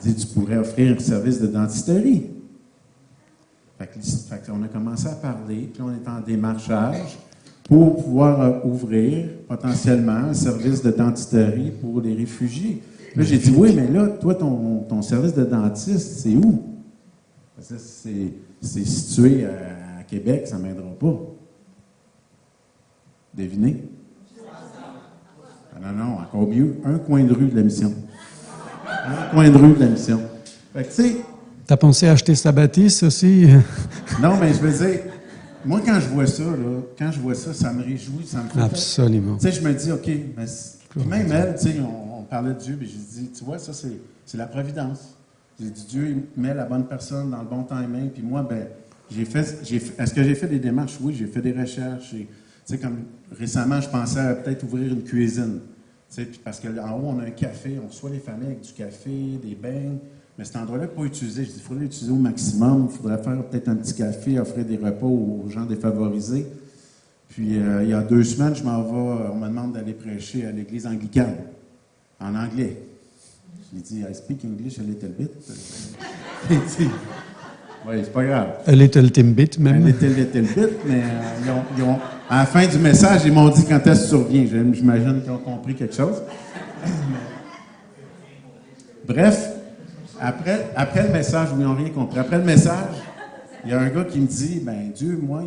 J'ai dit, tu pourrais offrir un service de dentisterie. Fait qu'on a commencé à parler, puis on est en démarchage pour pouvoir ouvrir potentiellement un service de dentisterie pour les réfugiés. Là, j'ai dit, oui, mais là, toi, ton service de dentiste, c'est où? C'est situé à Québec, ça ne m'aidera pas. Devinez? Ah non, encore mieux, un coin de rue de la mission. Un coin de rue de la mission. Fait que, tu sais... T'as pensé à acheter sa bâtisse aussi? Non, mais je veux dire, moi, quand je vois ça, ça me réjouit, ça me fait... Absolument. Tu sais, je me dis, OK, mais même elle, tu sais, on parlait de Dieu, puis j'ai dit, tu vois, ça, c'est la providence. J'ai dit, Dieu met la bonne personne dans le bon timing. Puis moi, est-ce que j'ai fait des démarches? Oui, j'ai fait des recherches. sais, comme récemment, je pensais à peut-être ouvrir une cuisine. Tu sais, puis parce qu'en haut, on a un café, on reçoit les familles avec du café, des beignes, mais cet endroit-là n'est pas utilisé. Je dis, il faudrait l'utiliser au maximum. Il faudrait faire peut-être un petit café, offrir des repas aux gens défavorisés. Puis, il y a 2 semaines, je m'en vais, on me demande d'aller prêcher à l'église anglicane, en anglais. J'ai dit, I speak English a little bit. Oui, c'est pas grave. A little bit, même. A little bit, mais à la fin du message, ils m'ont dit quand est-ce que tu reviens. J'imagine qu'ils ont compris quelque chose. Bref, après le message, ils n'ont rien compris. Après le message, il y a un gars qui me dit, ben Dieu, moi,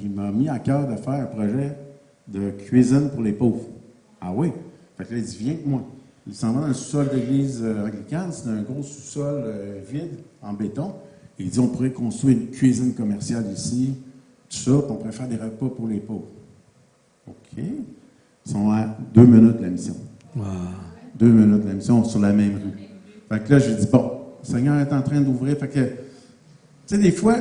il m'a mis à cœur de faire un projet de cuisine pour les pauvres. Ah oui? Fait que là, il dit, viens avec moi. Il s'en va dans le sous-sol de l'église anglicane. C'est un gros sous-sol vide, en béton. Et il dit, on pourrait construire une cuisine commerciale ici, tout ça, puis on pourrait faire des repas pour les pauvres. OK. Ils sont à 2 minutes de la mission. Wow. 2 minutes de la mission sur la même rue. Fait que là, j'ai dit, bon, le Seigneur est en train d'ouvrir. Fait que, tu sais, des fois,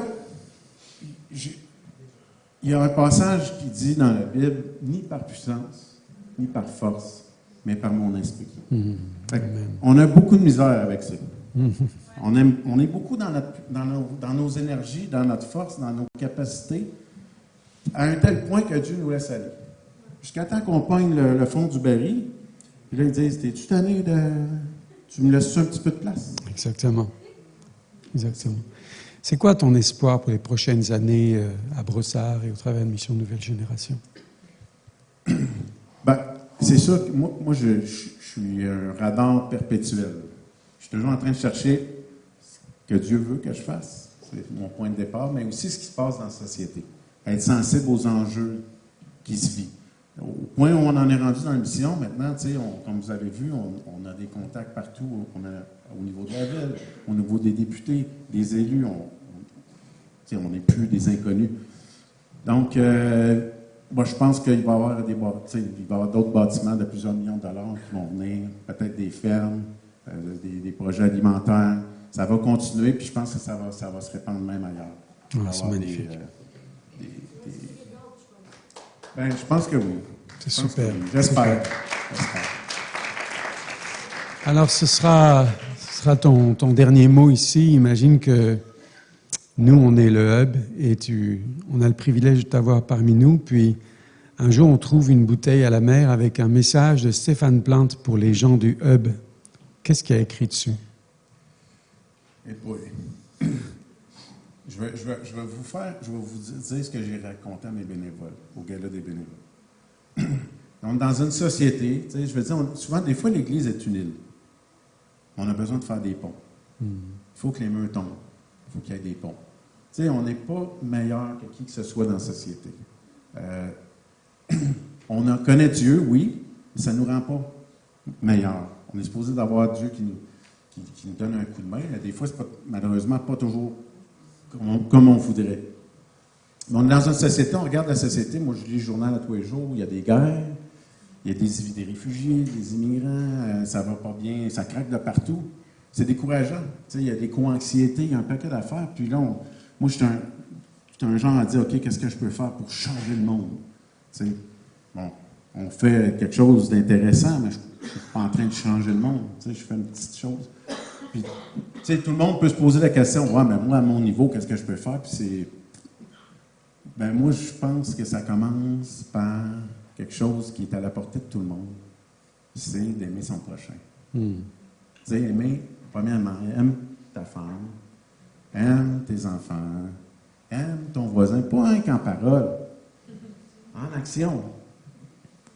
il y a un passage qui dit dans la Bible, ni par puissance, ni par force, mais par mon esprit. Fait que, on a beaucoup de misère avec ça. On est beaucoup dans nos énergies, dans notre force, dans nos capacités, à un tel point que Dieu nous laisse aller. Jusqu'à temps qu'on pogne le fond du baril, puis là, ils disent, t'es-tu tanné de... Tu me laisses un petit peu de place? Exactement. Exactement. C'est quoi ton espoir pour les prochaines années à Brossard et au travers de Mission Nouvelle Génération? Ben, c'est sûr que moi je suis un radar perpétuel. Je suis toujours en train de chercher ce que Dieu veut que je fasse. C'est mon point de départ, mais aussi ce qui se passe dans la société. Être sensible aux enjeux qui se vivent. Au point où on en est rendu dans la mission, maintenant, comme vous avez vu, on a des contacts partout, au niveau de la ville, au niveau des députés, des élus, on n'est plus des inconnus. Donc, moi, je pense qu'il va y avoir d'autres bâtiments de plusieurs millions de dollars qui vont venir, peut-être des fermes, des projets alimentaires. Ça va continuer, puis je pense que ça va se répandre même ailleurs. Ah, c'est magnifique. Ben, je pense que oui. C'est super. Oui. J'espère. Alors, ce sera ton dernier mot ici. Imagine que nous, on est le hub et on a le privilège de t'avoir parmi nous. Puis, un jour, on trouve une bouteille à la mer avec un message de Stéphane Plante pour les gens du hub. Qu'est-ce qu'il y a écrit dessus? Et puis, je vais vous dire ce que j'ai raconté à mes bénévoles, au gala des bénévoles. Donc, dans une société, je veux dire, souvent, des fois, l'Église est une île. On a besoin de faire des ponts. Il faut que les murs tombent. Il faut qu'il y ait des ponts. On n'est pas meilleur que qui que ce soit dans la société. On connaît Dieu, oui, mais ça ne nous rend pas meilleurs. On est supposé d'avoir Dieu qui nous donne un coup de main, mais des fois, c'est malheureusement pas toujours comme on voudrait. On est dans une société, on regarde la société, moi je lis le journal à tous les jours, il y a des guerres, il y a des réfugiés, des immigrants, ça va pas bien, ça craque de partout. C'est décourageant. Il y a des co-anxiétés, il y a un paquet d'affaires. Puis là, moi, je suis un genre à dire, OK, qu'est-ce que je peux faire pour changer le monde? Bon, on fait quelque chose d'intéressant, mais je ne suis pas en train de changer le monde. Je fais une petite chose. Puis, tout le monde peut se poser la question, ouais, mais moi, à mon niveau, qu'est-ce que je peux faire? Puis ben moi, je pense que ça commence par quelque chose qui est à la portée de tout le monde. C'est d'aimer son prochain. Aimer, premièrement, aime ta femme, aime tes enfants, aime ton voisin, pas rien qu'en parole, en action.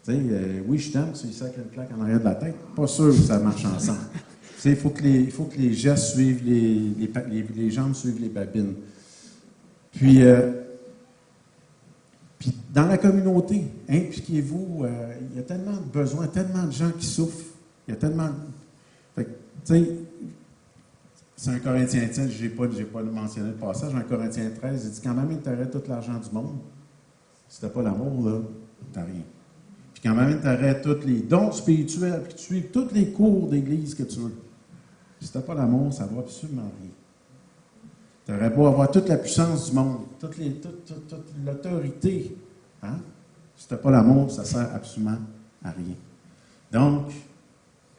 Oui, je t'aime, tu lui sacres une claque en arrière de la tête, pas sûr que ça marche ensemble. Il faut que les gestes suivent les jambes suivent les babines. Puis dans la communauté, impliquez-vous. Il y a tellement de besoins, tellement de gens qui souffrent. Il y a tellement... c'est un Corinthien 10, je n'ai pas mentionné le passage, un Corinthien 13, il dit quand même, tu aurais tout l'argent du monde. Si tu n'as pas l'amour, là, tu n'as rien. Puis quand même, tu aurais tous les dons spirituels, puis tu suives tous les cours d'église que tu veux. Si tu n'as pas l'amour, ça ne va absolument rien. Tu aurais beau avoir toute la puissance du monde, toute l'autorité. Hein? Si tu n'as pas l'amour, ça ne sert absolument à rien. Donc,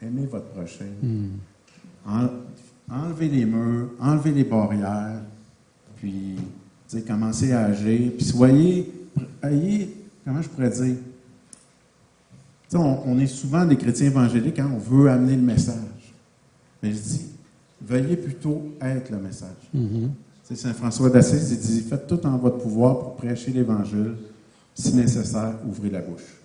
aimez votre prochain. Enlevez les murs, enlevez les barrières, puis commencez à agir, puis ayez, comment je pourrais dire, on est souvent des chrétiens évangéliques, hein, on veut amener le message. Mais je dis, veuillez plutôt être le message. Saint François d'Assise, il dit, faites tout en votre pouvoir pour prêcher l'Évangile. Si nécessaire, ouvrez la bouche.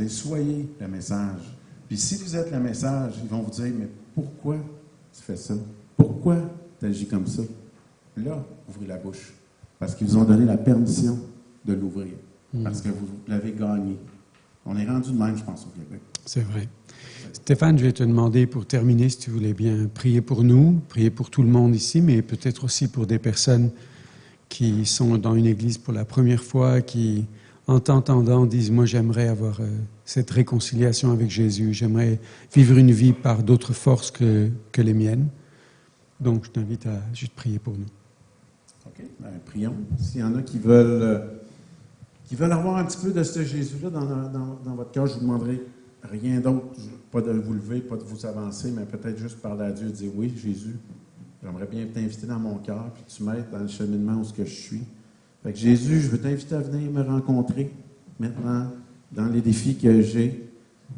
Soyez le message. Puis si vous êtes le message, ils vont vous dire, mais pourquoi tu fais ça? Pourquoi tu agis comme ça? Là, ouvrez la bouche. Parce qu'ils vous ont donné la permission de l'ouvrir. Parce que vous l'avez gagné. On est rendu de même, je pense, au Québec. C'est vrai. Stéphane, je vais te demander pour terminer, si tu voulais bien prier pour nous, prier pour tout le monde ici, mais peut-être aussi pour des personnes qui sont dans une église pour la première fois, qui, en t'entendant, disent « Moi, j'aimerais avoir cette réconciliation avec Jésus. J'aimerais vivre une vie par d'autres forces que les miennes. » Donc, je t'invite à juste prier pour nous. OK. Bien, prions. S'il y en a qui veulent avoir un petit peu de ce Jésus-là dans votre cœur, je vous demanderai rien d'autre, pas de vous lever, pas de vous avancer, mais peut-être juste parler à Dieu et dire « Oui, Jésus, j'aimerais bien t'inviter dans mon cœur, puis que tu m'aides dans le cheminement où je suis. » Fait que Jésus, je veux t'inviter à venir me rencontrer maintenant dans les défis que j'ai,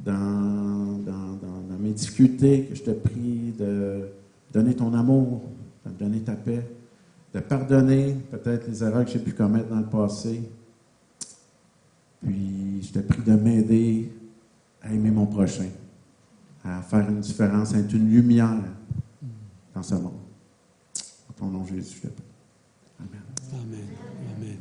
dans mes difficultés, que je te prie de donner ton amour, de me donner ta paix, de pardonner peut-être les erreurs que j'ai pu commettre dans le passé. Puis je te prie de m'aider à aimer mon prochain, à faire une différence, à être une lumière dans ce monde. En ton nom, Jésus, je te prie. Amen. Amen. Amen.